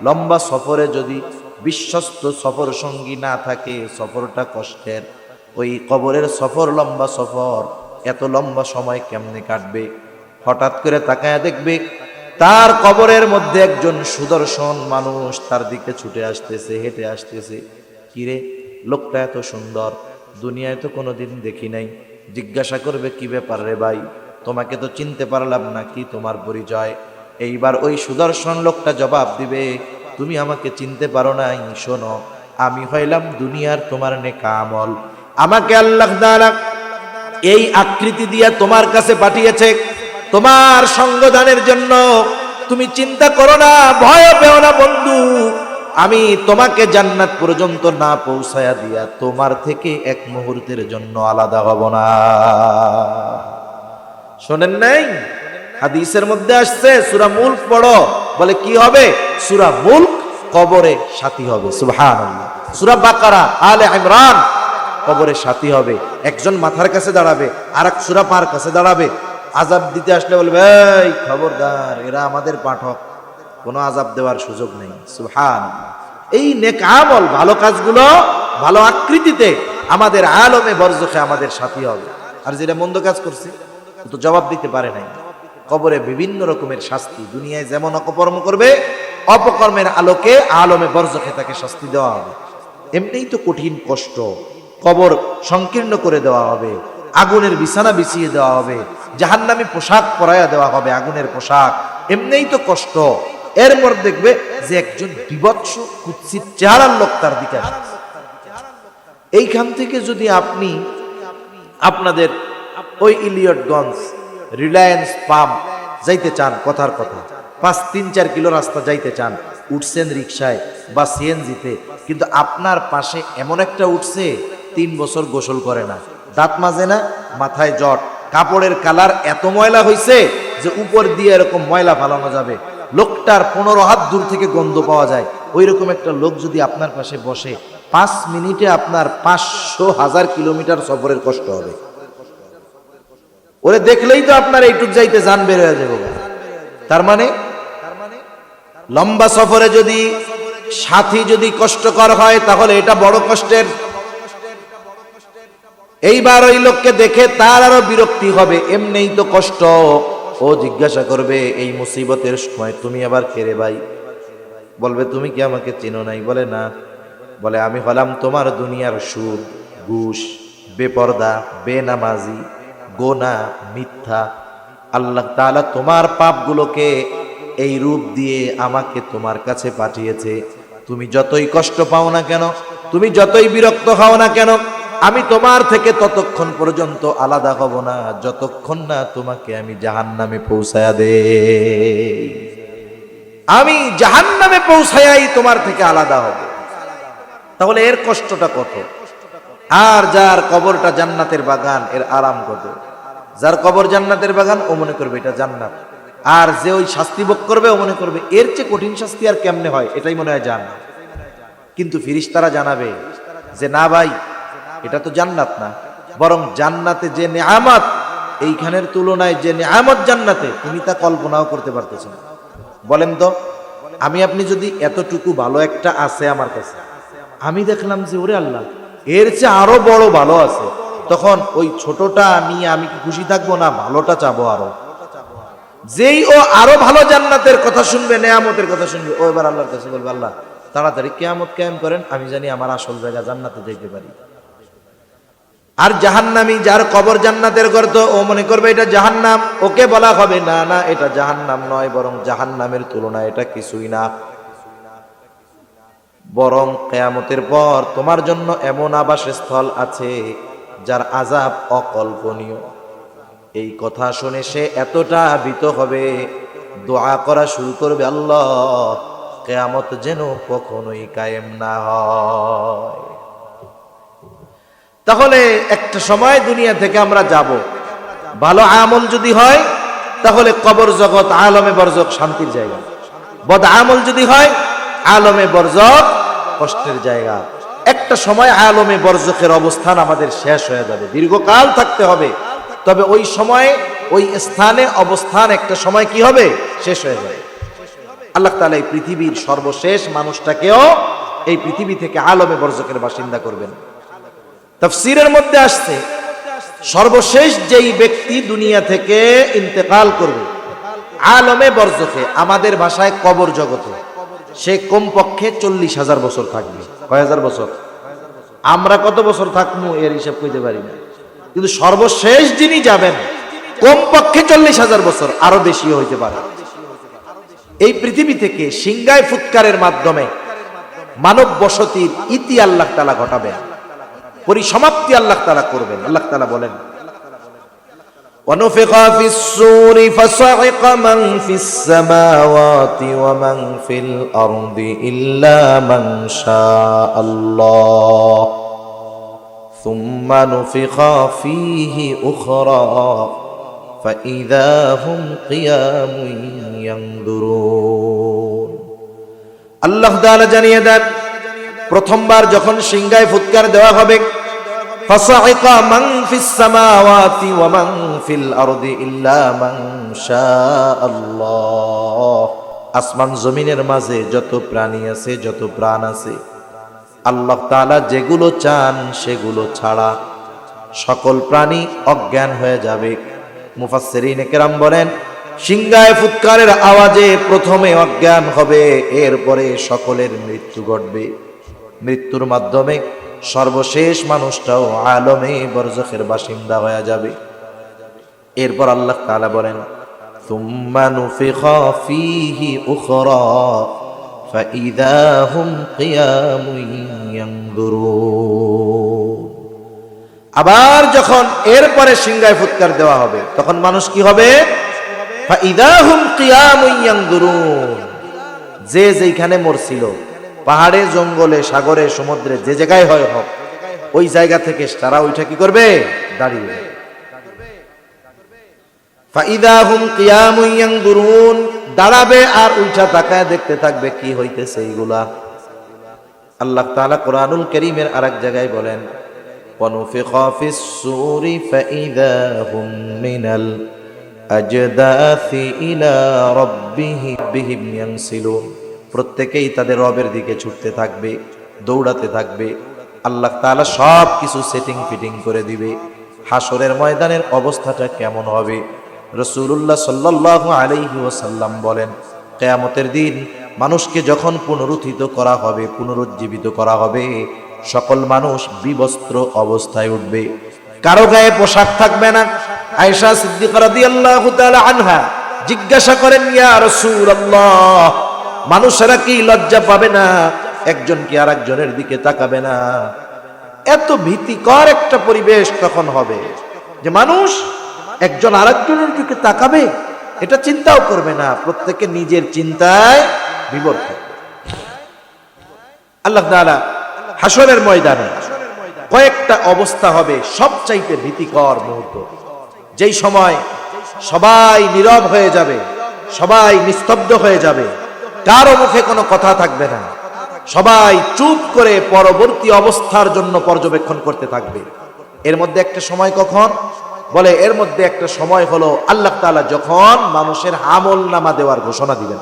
লম্বা সফরে যদি বিশ্বস্ত সফর সঙ্গী না থাকে সফরটা কষ্টের। ওই কবরের সফর লম্বা সফর, এত লম্বা সময় কেমনে কাটবে? হঠাৎ করে তাকায়া দেখবে তার কবরের মধ্যে একজন সুদর্শন মানুষ তার দিকে ছুটে আসতেছে, হেঁটে আসতেছে। কিরে, লোকটা এত সুন্দর, দুনিয়ায় তো কোনোদিন দেখি নাই। জিজ্ঞাসা করবে কি ব্যাপার রে ভাই, তোমাকে তো চিনতে পারলাম না, কি তোমার পরিচয়? এইবার ওই সুদর্শন লোকটা জবাব দিবে, তুমি আমাকে চিনতে পারো নাই, শোনো আমি হইলাম দুনিয়ার তোমার নেক আমল। আমাকে আল্লাহ তাআলা এই আকৃতি দিয়া তোমার কাছে পাঠিয়েছে তোমার সঙ্গদানের জন্য। তুমি চিন্তা করো না, ভয় পেও না বন্ধু, আমি তোমাকে জান্নাত পর্যন্ত না পৌঁছায়া দিয়া তোমার থেকে এক মুহূর্তের জন্য আলাদা হব না। শোনেন নাই? হাদিসের মধ্যে আসছে সূরা মুলক পড়ো, বলে কি হবে? সূরা মুলক কবরে সাথী হবে। সুবহানাল্লাহ। সূরা বাকারা, আলে ইমরান কবরে সাথী হবে। একজন মাথার কাছে দাঁড়াবে, আর এক সূরা পার কাছে দাঁড়াবে। আযাব দিতে আসলে বলবে, এই খবরদার, এরা আমাদের পাঠক, কোনো আযাব দেওয়ার সুযোগ নেই। সুবহানাল্লাহ। এই নেক আমল, ভালো কাজগুলো ভালো আকৃতিতে আমাদের আলমে বরজখে আমাদের সাথী হবে। আর যেটা মন্দ কাজ করছে তো জবাব দিতে পারে নাই, কবরে বিভিন্ন রকমের শাস্তি। দুনিয়ায় যেমন অপকর্ম করবে, অপকর্মের আলোকে আলমে বরজখে তাকে শাস্তি দেওয়া হবে। এমনিই তো কঠিন কষ্ট, কবর সংকীর্ণ করে দেওয়া হবে, আগুনের বিছানা বিছিয়ে দেওয়া হবে, জাহান্নামী পোশাক পরাইয়া দেওয়া হবে, আগুনের পোশাক। এমনিই তো কষ্ট, এর পর দেখবে যে একজন বিভৎস কুৎসিত চেহারার লোক তার দিকে আসছে। এইখান থেকে যদি আপনি আপনাদের ওই ইলিয়টগঞ্জ রিলায়েন্স পাম্প যাইতে চান, কথার কথা 5-3-4 কিলো রাস্তা যাইতে চান, উঠছেন রিক্সায় বা সিএনজিতে, কিন্তু আপনার পাশে এমন একটা উঠছে 3 বছর গোসল করে না, দাঁত মাজে না, মাথায় জট, কাপড়ের কালার এত ময়লা হয়েছে যে উপর দিয়ে এরকম ময়লা ফালানো যাবে, লোকটার 15 হাত দূর থেকে গন্ধ পাওয়া যায়, ওই রকম একটা লোক যদি আপনার পাশে বসে, 5 মিনিটে আপনার 500,000 কিলোমিটার সফরের কষ্ট হবে। ওরে দেখলেই তো আপনার এইটুক যাইতে জান বের হয়ে যাবে। তার মানে লম্বা সফরে যদি সাথী যদি কষ্টকর হয়, তাহলে এটা বড় কষ্টের। এইবার ওই লোককে দেখে তার আরো বিরক্তি হবে, এমনিই তো কষ্ট। ও জিজ্ঞাসা করবে এই মুসিবতের সময়, তুমি আবার কে রে ভাই? বলবে তুমি কি আমাকে চেনো নাই? বলে না। বলে আমি হলাম তোমার দুনিয়ার সুদ, ঘুষ, বেপর্দা, বেনামাজি, গোনা, মিথ্যা। আল্লাহ তাআলা তোমার পাপগুলোকে এই রূপ দিয়ে আমাকে তোমার কাছে পাঠিয়েছে। তুমি যতই কষ্ট পাও না কেন, তুমি যতই বিরক্ত হও না কেন, আমি তোমার থেকে ততক্ষণ পর্যন্ত আলাদা হব না যতক্ষণ না তোমাকে আমি জাহান্নামে পৌঁছায়া দেই। আমি জাহান্নামে পৌঁছায়াই তোমার থেকে আলাদা হব। তাহলে এর কষ্টটা কত? আর যার কবরটা জান্নাতের বাগান, এর আরাম কত? যার কবর জান্নাতের বাগান, ও মনে করবে এটা জান্নাত। আর যে ওই শাস্তি ভোগ করবে, ও মনে করবে এর চেয়ে কঠিন শাস্তি আর কেমনে হয়, এটাই মনে হয় জান্নাত। কিন্তু ফেরেশতারা জানাবে যে না ভাই, এটা তো জান্নাত না, বরং জান্নাতে যে নেয়ামত, এইখানের তুলনায় যে নেয়ামত জান্নাতে, তুমি তা কল্পনাও করতে পারতেছ না। বলেন তো, আমি আপনি যদি এতটুকু ভালো একটা আছে আমার কাছে, আমি দেখলাম যে ওরে আল্লাহ, এর চেয়ে আরো বড় ভালো আছে, তখন ওই ছোটটা নিয়ে আমি কি খুশি থাকবো না ভালোটা চাবো আরো? যেই ও আরো ভালো জান্নাতের কথা শুনবে, নেয়ামতের কথা শুনবে, ও এবার আল্লাহর কাছে বলবে, আল্লাহ তাড়াতাড়ি কিয়ামত কায়েম করেন, আমি জানি আমার আসল জায়গা জান্নাতে যেতে পারি। আর জাহান্নামী যার কবর জান্নাতের গর্ত, ও মনে করবে এটা জাহান্নাম। ওকে বলা হবে না না, এটা জাহান্নাম নয়, বরং জাহান্নামের তুলনায় এটা কিছুই না। বরং কিয়ামতের পর তোমার জন্য এমন আবাসস্থল আছে যার আযাব অকল্পনীয়। এই কথা শুনে সে এতটা ভীত হবে, দোয়া করা শুরু করবে, আল্লাহ কিয়ামত যেন কখনোই কায়েম না হয়। তাহলে একটা সময় দুনিয়া থেকে আমরা যাব, ভালো আমল যদি হয় তাহলে কবর জগৎ আলমে বরজখ শান্তির জায়গা, বদ আমল যদি হয় আলমে বরজখ কষ্টের জায়গা। একটা সময় আলমে বরজখের অবস্থান আমাদের শেষ হয়ে যাবে, দীর্ঘকাল থাকতে হবে, তবে ওই সময় ওই স্থানে অবস্থান একটা সময় কি হবে, শেষ হয়ে যাবে। আল্লাহ তাআলা এই পৃথিবীর সর্বশেষ মানুষটাকেও এই পৃথিবী থেকে আলমে বরজখের বাসিন্দা করবেন। তাফসীরের মধ্যে আসছে সর্বশেষ যেই ব্যক্তি দুনিয়া থেকে ইন্তেকাল করবে আলমে বরজখে, আমাদের ভাষায় কবর জগতে, সে কমপক্ষে 40,000 বছর থাকবে। কয় হাজার বছর? আমরা কত বছর থাকবো এর হিসাব কইতে পারি না, কিন্তু সর্বশেষ যিনি যাবেন কমপক্ষে 40,000 বছর, আরো বেশিও হইতে পারে। এই পৃথিবী থেকে সিংগায় ফুৎকারের মাধ্যমে মানব বসতির ইতি আল্লাহ তাআলা ঘটাবেন, পরিসমাপ্তি আল্লাহ তাআলা করবেন। আল্লাহ তাআলা বলেন, وَنُفِخَ فِي الصُّورِ فَصَعِقَ مَنْ فِي السَّمَاوَاتِ وَمَنْ فِي الْأَرْضِ إِلَّا مَنْ شَاءَ اللَّهُ ثُمَّ نُفِخَ فِيهِ أُخْرَى فَإِذَا هُمْ قِيَامٌ يَنْظُرُونَ। আল্লাহ তাআলা জানিয়ে দেন, প্রথমবার যখন সিংগায় ফুৎকার দেওয়া হবে, ফাসাইকা মান ফিস সামাওয়াতি ওয়া মান ফিল আরদি ইল্লা মান শাআল্লাহ। আসমান জমিনের মাঝে যত প্রাণী আছে, যত প্রাণ আছে, আল্লাহ তাআলা যেগুলো চান সেগুলো ছাড়া সকল প্রাণী অজ্ঞান হয়ে যাবে। মুফাসসিরিনে কেরাম বলেন, সিংগায় ফুৎকারের আওয়াজে প্রথমে অজ্ঞান হবে, এরপরে সকলের মৃত্যু ঘটবে। মৃত্যুর মাধ্যমে সর্বশেষ মানুষটাও আলমে বরজখের বাসিন্দা হয়ে যাবে। এরপর আল্লাহ তাআলা বলেন, সুম্মা নুফিখা ফীহি উখরা ফাইযা হুম কিয়ামুন ইয়ানজুরুন। আবার যখন এরপরে সিংগায় ফুৎকার দেওয়া হবে, তখন মানুষ কি হবে? ফাইযা হুম কিয়ামুন ইয়ানজুরুন। যে যেখানে মরছিল, পাহাড়ে, জঙ্গলে, সাগরে, সমুদ্রে, যে জায়গায় হয় হোক, ওই জায়গা থেকে তারা ওইটা কি করবে? দাঁড়িয়ে। ফাইদা হুম কিয়ামুন ইয়ানজুরুন, দাঁড়াবে আর উল্টা তাকায় দেখতে থাকবে কি হইতেছে এইগুলা। আল্লাহ তাআলা কোরআনুল কারীমের আরেক জায়গায় বলেন, ওয়ানুফিখা ফিস সূরি ফাইদা হুম মিনাল আজদাসি ইলা রাব্বিহিম ইয়ানসিলুন। প্রত্যেকেই তাদের রবের দিকে ছুটতে থাকবে, দৌড়াতে থাকবে। আল্লাহ তাআলা সব কিছু সেটিং ফিটিং করে দিবে। হাসরের ময়দানের অবস্থাটা কেমন হবে? রাসূলুল্লাহ সাল্লাল্লাহু আলাইহি ওয়াসাল্লাম বলেন, কিয়ামতের দিন মানুষকে যখন পুনরুত্থিত করা হবে, পুনরুজ্জীবিত করা হবে, সকল মানুষ বিবস্ত্র অবস্থায় উঠবে, কারো গায়ে পোশাক থাকবে না। আয়েশা সিদ্দিকা রাদিয়াল্লাহু তাআলা আনহা জিজ্ঞাসা করেন, ইয়া রাসূলুল্লাহ, মানুষেরা কি লজ্জা পাবে না? একজন কি আরেকজনের দিকে তাকাবে না? এত ভীতিকর একটা পরিবেশ তখন হবে যে মানুষ একজন আরেকজনের দিকে তাকাবে, এটা চিন্তাও করবে না, প্রত্যেকে নিজের চিন্তায় বিভোর থাকবে। আল্লাহ তাআলা হাসরের ময়দানে কয়েকটা অবস্থা হবে সবচাইতে ভীতিকর মুহূর্ত, যেই সময় সবাই নীরব হয়ে যাবে, সবাই নিস্তব্ধ হয়ে যাবে, কারো মুখে কোনো কথা থাকবে না, সবাই চুপ করে পরবর্তী অবস্থার জন্য পর্যবেক্ষণ করতে থাকবে। এর মধ্যে একটা সময় কখন? বলে এর মধ্যে একটা সময় হলো আল্লাহ তাআলা যখন মানুষের আমলনামা দেওয়ার ঘোষণা দিবেন।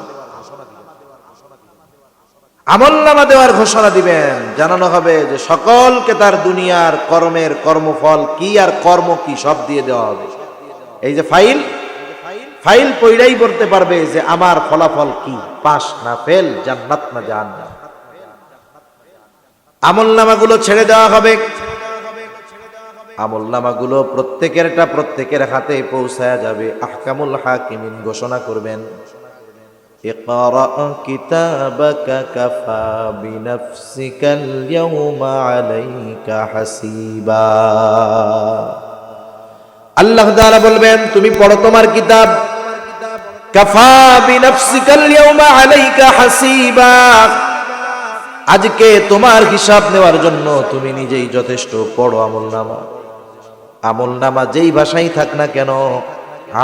আমলনামা দেওয়ার ঘোষণা দিবেন, জানানো হবে যে সকলকে তার দুনিয়ার কর্মের কর্মফল কি আর কর্ম কি সব দিয়ে দেওয়া হবে। এই যে ফাইল পড়াই বলতে পারবে যে আমার ফলাফল কি, পাস না ফেল, জান্নাত না জাহান্নাম। আমলনামাগুলো ছেড়ে দেওয়া হবে। আমলনামাগুলো প্রত্যেকের হাতে পৌঁছায়া যাবে। আহকামুল হাকিমিন ঘোষণা করবেন, ইকরা কিতাবাকা কাফা বিনাফসিকাল ইয়াউমা আলাইকা হাসিবা। আল্লাহ তাআলা বলবেন, তুমি পড়ো তোমার কিতাব, কাফা বিনাফসিকাল ইয়াউমা আলাইকা হাসিবা। আজকে তোমার হিসাব নেওয়ার জন্য তুমি নিজেই যথেষ্ট। পড়ো আমলনামা। আমলনামা যেই ভাষাই থাক না কেন,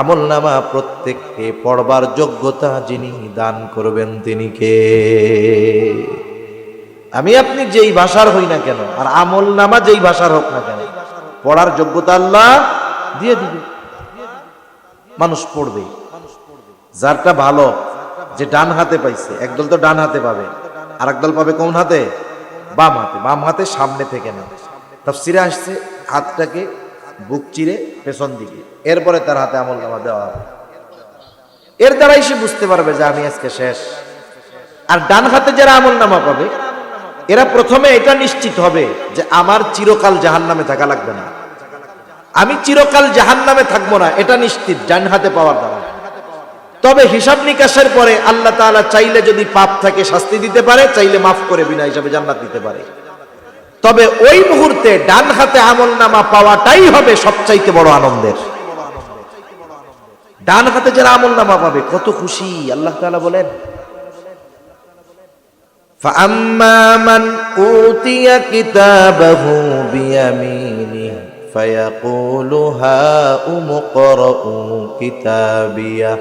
আমলনামা প্রত্যেককে পড়বার যোগ্যতা যিনি দান করবেন তিনি কে? আমি আপনি যেই ভাষার হই না কেন, আর আমলনামা যেই ভাষার হোক না কেন, পড়ার যোগ্যতা আল্লাহ দিয়ে দিবে। মানুষ পড়বে। যারটা ভালো, যে ডান হাতে পাইছে, একদল তো ডান হাতে পাবে, আর একদল পাবে কোন হাতে? বাম হাতে। বাম হাতে সামনে থেকে না, তাফসীরে আসছে হাতটাকে বুক চিরে পেছন দিকে, এরপরে তার হাতে আমলনামা দেওয়া হবে। এর দ্বারাই সে বুঝতে পারবে যে আমি আজকে শেষ। আর ডান হাতে যারা আমলনামা পাবে, এরা প্রথমে এটা নিশ্চিত হবে যে আমার চিরকাল জাহান্নামে থাকা লাগবে না, আমি চিরকাল জাহান্নামে থাকবো না, এটা নিশ্চিত জান্নাতে পাওয়ার দ্বারা। তবে হিসাব নিকাশের পরে আল্লাহ তাআলা চাইলে যদি পাপ থাকে শাস্তি দিতে পারে, চাইলে মাফ করে বিনা হিসাবে জান্নাত দিতে পারে। তবে ওই মুহূর্তে ডান হাতে আমলনামা পাওয়াটাই হবে সবচাইতে বড় আনন্দের। ডান হাতে যারা আমলনামা পাবে কত খুশি। আল্লাহ তাআলা বলেন, فَأَمَّا مَنْ أُوتِيَ كِتَابَهُ بِيَمِينِهِ فَيَقُولُ هَاؤُمُ اقْرَءُوا كِتَابِيَهْ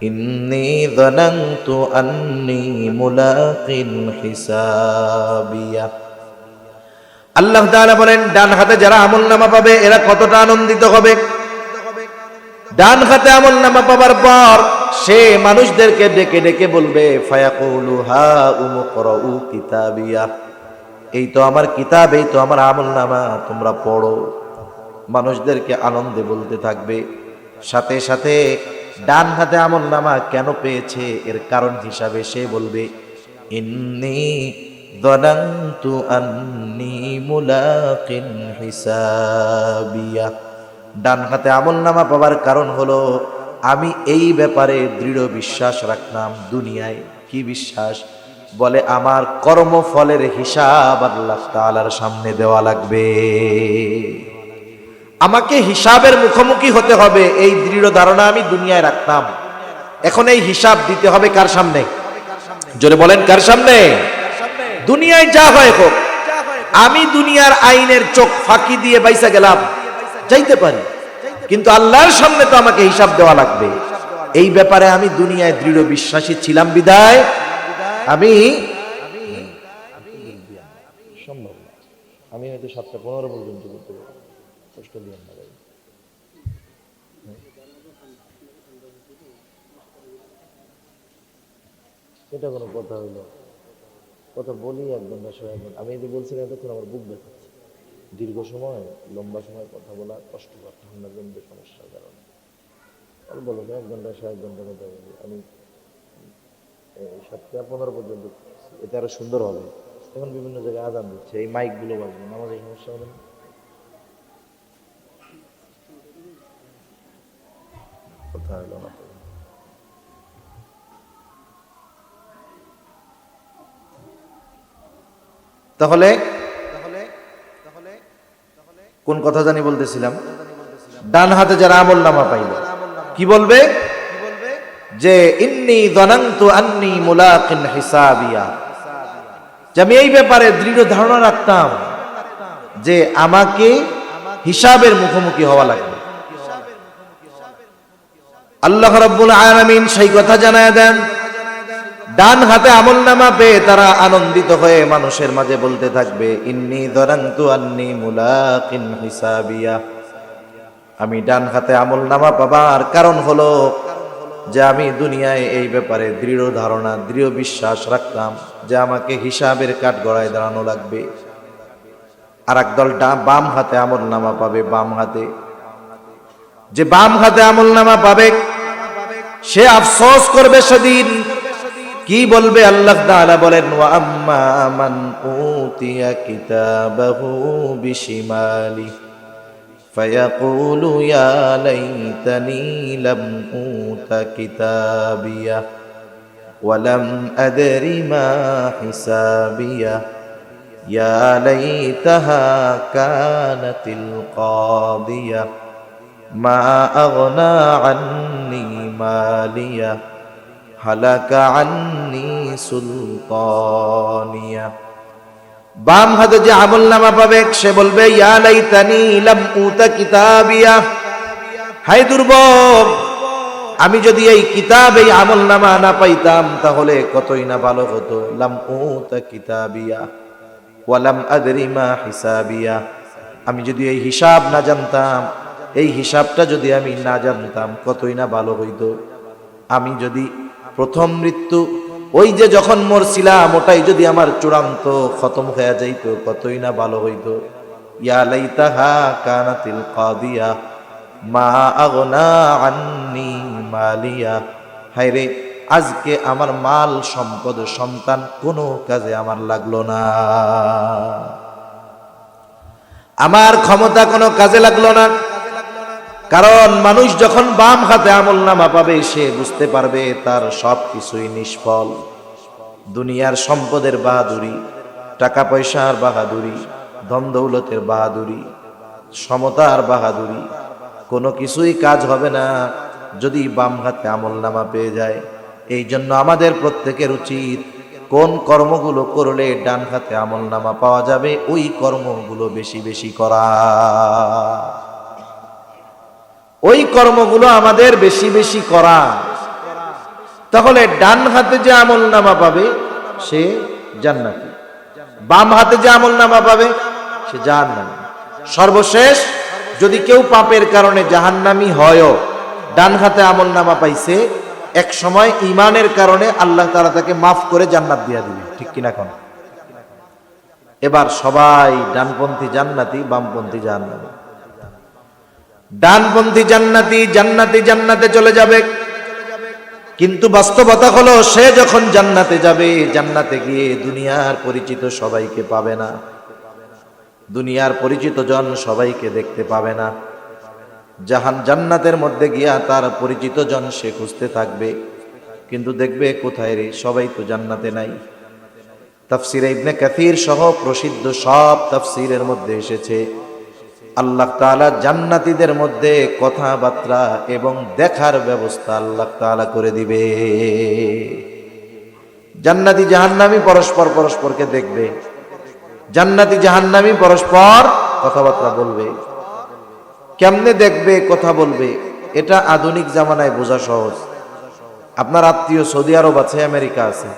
إِنِّي ظَنَنْتُ أَنِّي مُلَاقٍ حِسَابِيَهْ। আল্লাহ তাআলা বলেন, ডান হাতে যারা আমলনামা পাবে এরা কতটা আনন্দিত হবে। ডান হাতে আমলনামা পাবার পর সে মানুষদেরকে ডেকে ডেকে বলবে, ফায়াকুলু হাউম ইকরাউ কিতাবিয়া, এই তো আমার কিতাব, এই তো আমার আমলনামা, তোমরা পড়ো। মানুষদেরকে আনন্দে বলতে থাকবে। সাথে সাথে ডান হাতে আমলনামা কেন পেয়েছে এর কারণ হিসাবে সে বলবে, ইন্নী যানানতু আন্নী মুলাকিন হিসাবিয়া। ডান হাতে আমলনামা পাওয়ার কারণ হলো আমি এই ব্যাপারে দৃঢ় বিশ্বাস রাখলাম। দুনিয়ায় কি বিশ্বাস? বলে আমার কর্মফলের হিসাব আল্লাহ তাআলার সামনে দেওয়া লাগবে, আমাকে হিসাবের মুখোমুখি হতে হবে, এই দৃঢ় ধারণা আমি দুনিয়ায় রাখতাম। এখন এই হিসাব দিতে হবে কার সামনে? জোরে বলেন, কার সামনে? দুনিয়ায় যা হয় হোক, আমি দুনিয়ার আইনের চোখ ফাঁকি দিয়ে বাইসা গেলাম, যাইতে পারি, কিন্তু আল্লাহর সামনে তো আমাকে হিসাব দেওয়া লাগবে। এই ব্যাপারে আমি দুনিয়ায় দৃঢ় বিশ্বাসী ছিলাম বিদায় আমি সম্ভব না, আমি হয়তো 7:15 পর্যন্ত করতে পারি, কষ্ট দিবেন না ভাই। এটা কোনো কথা হইলো? কথা বলি 1 ঘন্টা 1 ঘন্টা। আমি যে বলছিলাম এতক্ষণ আমার বুক ব্যথাচ্ছে, দীর্ঘ সময় লম্বা সময় কথা বলা কষ্টকর, ঠান্ডার জন্য সমস্যার কারণে। আর বলো 1 ঘন্টা 1 ঘন্টা কথা বলি আমি, 7:15 পর্যন্ত, এটা আরো সুন্দর হবে। এখন বিভিন্ন জায়গায় আজান দিচ্ছে, এই মাইকগুলো বাজবে, নামাজের সমস্যা হবে না? কথা হলো না। তাহলে কোন কথা জানি বলতেছিলাম? ডান হাতে যারা আমলনামা পাইল কি বলবে? যে ইন্নী যানানতু আন্নী মুলাকিন হিসাবিয়া, যে আমি এই ব্যাপারে দৃঢ় ধারণা রাখতাম যে আমাকে হিসাবের মুখোমুখি হওয়া লাগবে। আল্লাহ রাব্বুল আলামিন সেই কথা জানায় দেন। ডান হাতে আমলনামা পেয়ে তারা আনন্দিত হয়ে মানুষের মাঝে বলতে থাকবে, ইন্নী যানানতু আন্নী মুলাকিন হিসাবিয়া, আমি ডান হাতে আমলনামা পাবার কারণ হলো যে আমি দুনিয়ায় এই ব্যাপারে দৃঢ় ধারণা, দৃঢ় বিশ্বাস রাখতাম যে আমাকে হিসাবের কাঠগড়ায় দাঁড়ানো লাগবে। আর একদল বাম হাতে আমলনামা পাবে। বাম হাতে, যে বাম হাতে আমলনামা পাবে সে আফসোস করবে সেদিন। কি বলবে? আল্লাহ তাআলা বলেন, ওয়া আম্মা মান উতিয়া কিতাবাহু বিশিমালি ফায়াকুলু ইয়া লাইতানি লাম উতা কিতাবিয়া ওয়া লাম আদরি মা হিসাবিয়া ইয়া লাইতাহা কানাতিল কাদিয়া মা আগনা আন্নি মালিয়া হালাকা আন্নি সুলতানিয়া। বাম হাতে যে আমলনামা পাবে সে বলবে, ইয়া লাইতানি লাম উতা কিতাবিয়া, হায় দুর্ভোগ, আমি যদি এই কিতাব, এই আমলনামা না পাইতাম তাহলে কতই না ভালো হতো। লাম উতা কিতাবিয়া ওয়া লাম আদরি মা হিসাবিয়া, আমি যদি এই হিসাব না জানতাম, এই হিসাবটা যদি আমি না জানতাম কতই না ভালো হইতো। আমি যদি প্রথম মৃত্যু, ওই যে যখন মরছিলাম, ওটাই যদি আমার চূড়ান্ত খতম হয়ে যাইতো কতই না ভালো হইতো। ইয়া লাইতাহা কানাতিল কাদিয়া মা আগনা আন্নি মালিয়া, হায় রে আজকে আমার মাল সম্পদ সন্তান কোনো কাজে আমার লাগলো না, আমার ক্ষমতা কোনো কাজে লাগলো না। কারণ মানুষ যখন বাম হাতে আমলনামা পাবে সে বুঝতে পারবে তার সব কিছুই নিষ্ফল। দুনিয়ার সম্পদের বাহাদুরি, টাকা পয়সার বাহাদুরি, ধন দৌলতের বাহাদুরি, সমতার বাহাদুরি, কোনো কিছুই কাজ হবে না যদি বাম হাতে আমলনামা পেয়ে যায়। এই জন্য আমাদের প্রত্যেকের উচিত কোন কর্মগুলো করলে ডান হাতে আমলনামা পাওয়া যাবে ওই কর্মগুলো বেশি বেশি করা, ওই কর্মগুলো আমাদের বেশি বেশি করা। তাহলে ডান হাতে যে আমলনামা পাবে সে জান্নাতি, বাম হাতে যে আমলনামা পাবে সে জাহান্নামী। সর্বশেষ যদি কেউ পাপের কারণে জাহান্নামী হয়ও, ডান হাতে আমলনামা পাইছে, এক সময় ঈমানের কারণে আল্লাহ তাআলা তাকে মাফ করে জান্নাত দিয়া দিবে, ঠিক কিনা কোন? এবার সবাই ডানপন্থী জান্নাতি, বামপন্থী জাহান্নামী। ডানপন্থী জান্নাতি জান্নাতি জান্নাতে চলে যাবে, কিন্তু বাস্তবতা হলো সে যখন জান্নাতে যাবে, জান্নাতে গিয়ে দুনিয়ার পরিচিত সবাইকে পাবে না, দুনিয়ার পরিচিত জন সবাইকে দেখতে পাবে না। জান্নাতের মধ্যে গিয়া তার পরিচিত জন সে খুঁজতে থাকবে, কিন্তু দেখবে কোথায় রে, সবাই তো জান্নাতে নাই। তাফসিরে ইবনে কাসির সহ প্রসিদ্ধ সব তাফসিরের মধ্যে এসেছে আল্লাহ তাআলা জান্নাতীদের মধ্যে কথাবার্তা এবং দেখার ব্যবস্থা আল্লাহ তাআলা করে দিবে। জান্নাতি জাহান্নামী পরস্পর পরস্পরকে দেখবে, জান্নাতি জাহান্নামী পরস্পর কথাবার্তা বলবে। কেমনে দেখবে, কথা বলবে, এটা আধুনিক জামানায় বোঝা সহজ। আপনার আত্মীয় সৌদি আরব আছে, আমেরিকা আছে,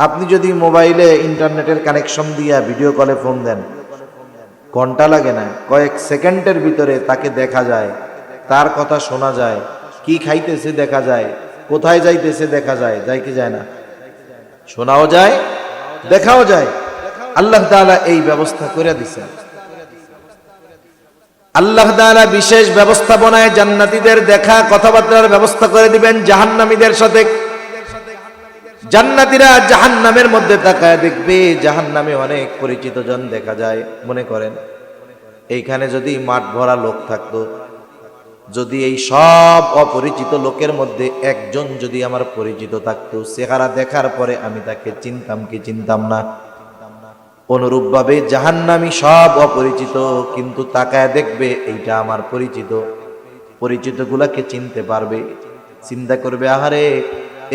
আপনি যদি মোবাইলে ইন্টারনেটের কানেকশন দিয়া ভিডিও কলে ফোন দেন, ঘন্টা লাগে না, কয়েক সেকেন্ডের ভিতরে তাকে দেখা যায়, তার কথা শোনা যায়, কি খাইতেছে দেখা যায়, কোথায় যাইতেছে দেখা যায়, যায় কি যায় না? শোনাও যায়, দেখাও যায়। আল্লাহ তাআলা এই ব্যবস্থা করে দিয়েছেন। আল্লাহ তাআলা বিশেষ ব্যবস্থাপনায় জান্নাতীদের দেখা কথাবার্তার ব্যবস্থা করে দিবেন জাহান্নামীদের সাথে। জান্নাতীরা জাহান্নামের মধ্যে তাকায় দেখবে জাহান্নামে অনেক পরিচিত জন দেখা যায়। মনে করেন এইখানে যদি মাঠ ভরা লোক থাকতো, যদি এই সব অপরিচিত লোকের মধ্যে একজন যদি আমার পরিচিত থাকতো, চেহারা দেখার পরে আমি তাকে চিনতাম কি চিনতাম না? অনুরূপভাবে জাহান্নামী সব অপরিচিত, কিন্তু তাকায় দেখবে এইটা আমার পরিচিত, পরিচিত গুলাকে চিনতে পারবে, চিন্তা করবে আহারে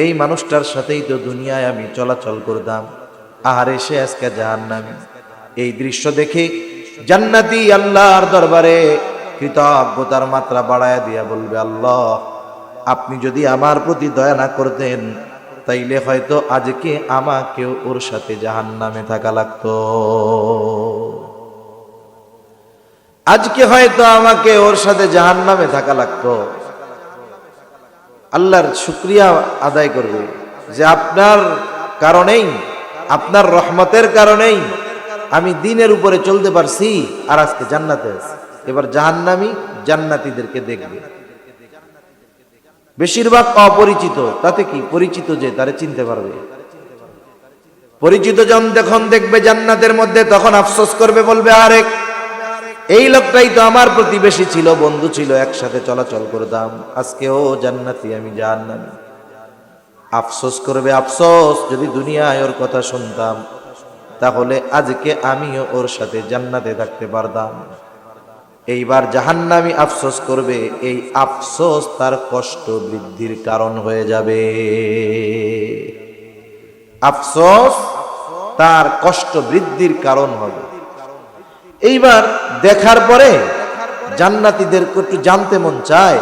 এই মানুষটার সাথেই তো দুনিয়ায় আমি চলাচল করতাম, আহারে সে আজকে জাহান্নামী। এই দৃশ্য দেখে জান্নাতি আল্লাহর দরবারে কৃতজ্ঞতার মাত্রা বাড়ায় দিয়া বলবে, আল্লাহ আপনি যদি আমার প্রতি দয়া না করতেন তাইলে হয়তো আজকে আমাকেও ওর সাথে জাহান্নামে থাকা লাগতো, আজকে হয়তো আমাকে ওর সাথে জাহান্নামে থাকা লাগতো। আল্লাহর শুকরিয়া আদায় করবে যে আপনার কারণেই, আপনার রহমতের কারণেই আমি দ্বীনের উপরে চলতে পারছি আর আজকে জান্নাতে আছি। এবার জাহান্নামী জান্নাতীদেরকে দেখবে, বেশিরভাগ অপরিচিত, তাতে কি পরিচিত যে তারে চিনতে পারবে। পরিচিত জন যখন দেখবে জান্নাতের মধ্যে তখন আফসোস করবে, বলবে আরে এই লোকটাই তো আমার প্রতিবেশী ছিল, বন্ধু ছিল, একসাথে চলাচল করতাম, আজকে ও জান্নাতি আমি জাহান্নামী। আফসোস করবে, আফসোস যদি দুনিয়ায় ওর কথা শুনতাম তাহলে আজকে আমিও ওর সাথে জান্নাতে থাকতে পারতাম। এইবার জাহান্নামী আফসোস করবে, এই আফসোস তার কষ্ট বৃদ্ধির কারণ হয়ে যাবে। আফসোস তার কষ্ট বৃদ্ধির কারণ হবে। এইবার দেখার পরে জান্নাতীদের একটু জানতে মন চায়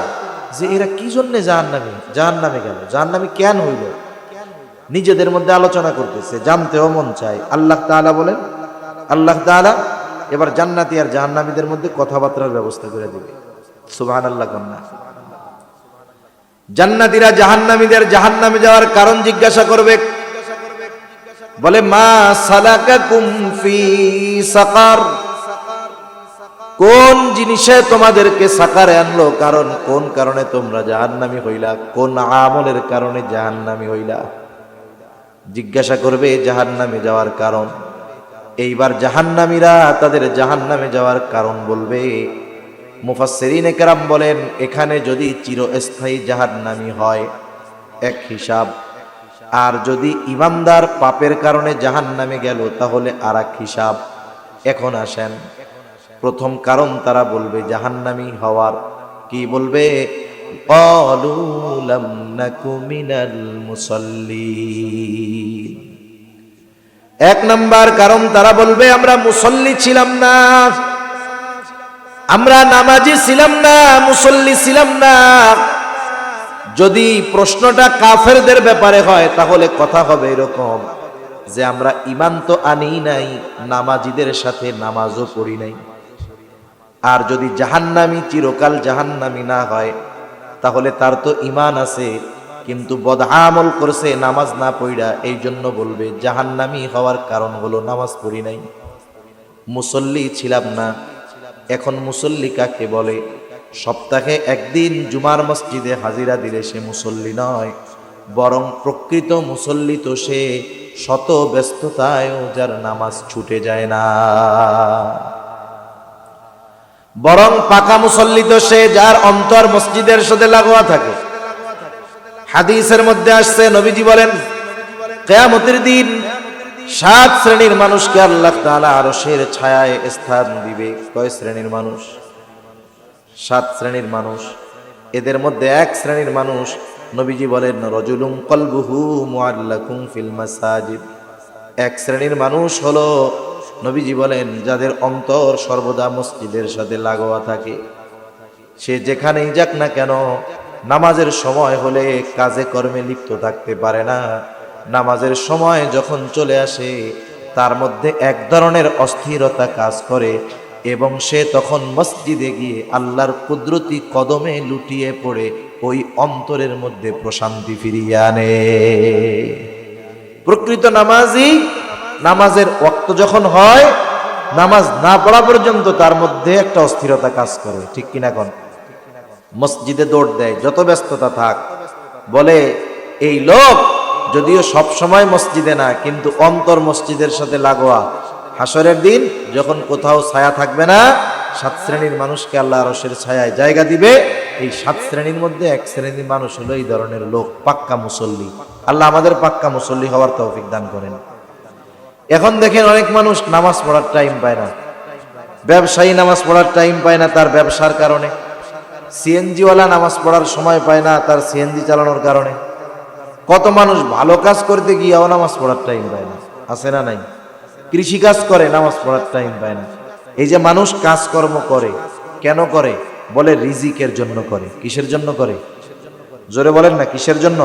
যে এরা কি জন্যে জাহান্নামে গেল, জাহান্নামী কেন হইল, নিজেদের মধ্যে আলোচনা করতেছে, জানতেও মন চায়। আল্লাহ তাআলা বলেন, আল্লাহ তাআলা এবার জান্নাতি আর জাহান্নামীদের মধ্যে কথাবার্তার ব্যবস্থা করে দিবে। সুবহানাল্লাহ কন্যা। জান্নাতীরা জাহান্নামীদের জাহান্নামে যাওয়ার কারণ জিজ্ঞাসা করবে, বলে মা সালাকাকুম ফি সাকার, কোন জিনিসে তোমাদেরকে সাকারে আনলো, কারণ কোন কারণে তোমরা জাহান্নামী হইলা, কোন আমলের কারণে জাহান্নামী হইলা। জিজ্ঞাসা করবে জাহান্নামে যাওয়ার কারণ। এইবার জাহান্নামীরা তাদের জাহান্নামে যাওয়ার কারণ বলবে। মুফাসসিরিনে কেরাম বলেন, এখানে যদি চিরস্থায়ী জাহান্নামী হয় এক হিসাব, আর যদি ইমানদার পাপের কারণে জাহান্নামে গেল তাহলে আর এক হিসাব। এখন আসেন, প্রথম কারণ তারা বলবে জাহান্নামী হওয়ার, কি বলবে? ক্বালু লাম নাকু মিনাল মুসাল্লিন। এক নাম্বার কারণ তারা বলবে আমরা মুসল্লি ছিলাম না, আমরা নামাজি ছিলাম না, মুসল্লি ছিলাম না। যদি প্রশ্নটা কাফেরদের ব্যাপারে হয় তাহলে কথা হবে এরকম যে আমরা ঈমান তো আনি নাই, নামাজিদের সাথে নামাজও পড়ি নাই। আর যদি জাহান্নামী চিরকাল জাহান্নামী না হয় তাহলে তার তো ঈমান আছে কিন্তু বদআমল করছে নামাজ না পড়া, এই জন্য বলবে জাহান্নামী হওয়ার কারণ হলো নামাজ পড়ি নাই, মুসল্লি ছিলাম না। এখন মুসল্লি কাকে বলে? সপ্তাহে একদিন জুমার মসজিদে হাজিরা দিলে সে মুসল্লি নয়, বরং প্রকৃত মুসল্লি তো সে শত ব্যস্ততায়ও যার নামাজ ছুটে যায় না, বরং পাকা মুসল্লি তো সে যার অন্তর মসজিদের সাথে লাগোয়া থাকে। হাদিসের মধ্যে আসছে, নবীজি বলেন কিয়ামতের দিন 7 শ্রেণীর মানুষকে আল্লাহ তাআলা আরশের ছায়ায় স্থান দিবে। কয় শ্রেণীর মানুষ? 7 শ্রেণীর মানুষ। এদের মধ্যে এক শ্রেণীর মানুষ নবীজি বলেন রাজুলুম কলবুহু মুআল্লাকুম ফিল মাসাজিদ। এক শ্রেণীর মানুষ হলো নবীজি বলেন যাদের অন্তর সর্বদা মসজিদের সাথে লাগোয়া থাকে। সে যেখানেই যাক না কেন নামাজের সময় হলে কাজে কর্মে লিপ্ত থাকতে পারে না। নামাজের সময় যখন চলে আসে তার মধ্যে এক ধরনের অস্থিরতা কাজ করে এবং সে তখন মসজিদে গিয়ে আল্লাহর কুদরতি কদমে লুটিয়ে পড়ে ওই অন্তরের মধ্যে প্রশান্তি ফিরিয়ে আনে। প্রকৃত নামাজি নামাজের ওয়াক্ত যখন হয়, নামাজ না পড়া পর্যন্ত তার মধ্যে একটা অস্থিরতা কাজ করে, ঠিক কিনা কোন? মসজিদে দৌড় দেয় যত ব্যস্ততা থাক, বলে এই লোক যদিও সব সময় মসজিদে না কিন্তু অন্তর মসজিদের সাথে লাগোয়া। হাসরের দিন যখন কোথাও ছায়া থাকবে না, 7 শ্রেণীর মানুষকে আল্লাহ আরশের ছায়ায় জায়গা দিবে। এই 7 শ্রেণীর মধ্যে এক শ্রেণীর মানুষ হলো এই ধরনের লোক, পাক্কা মুসল্লি। আল্লাহ আমাদের পাক্কা মুসল্লি হওয়ার তৌফিক দান করেন। এখন দেখেন অনেক মানুষ নামাজ পড়ার টাইম পায় না, ব্যবসায়ী নামাজ পড়ার টাইম পায় না তার ব্যবসার কারণে, সিএনজিওয়ালা নামাজ পড়ার সময় পায় না তার সিএনজি চালানোর কারণে, কত মানুষ ভালো কাজ করতে গিয়েও নামাজ পড়ার টাইম পায় না, আছে না নাই? কৃষি কাজ করে নামাজ পড়ার টাইম পায় না। এই যে মানুষ কাজকর্ম করে কেন করে? বলে রিজিকের জন্য করে। কিসের জন্য করে? জোরে বলেন না, কিসের জন্য?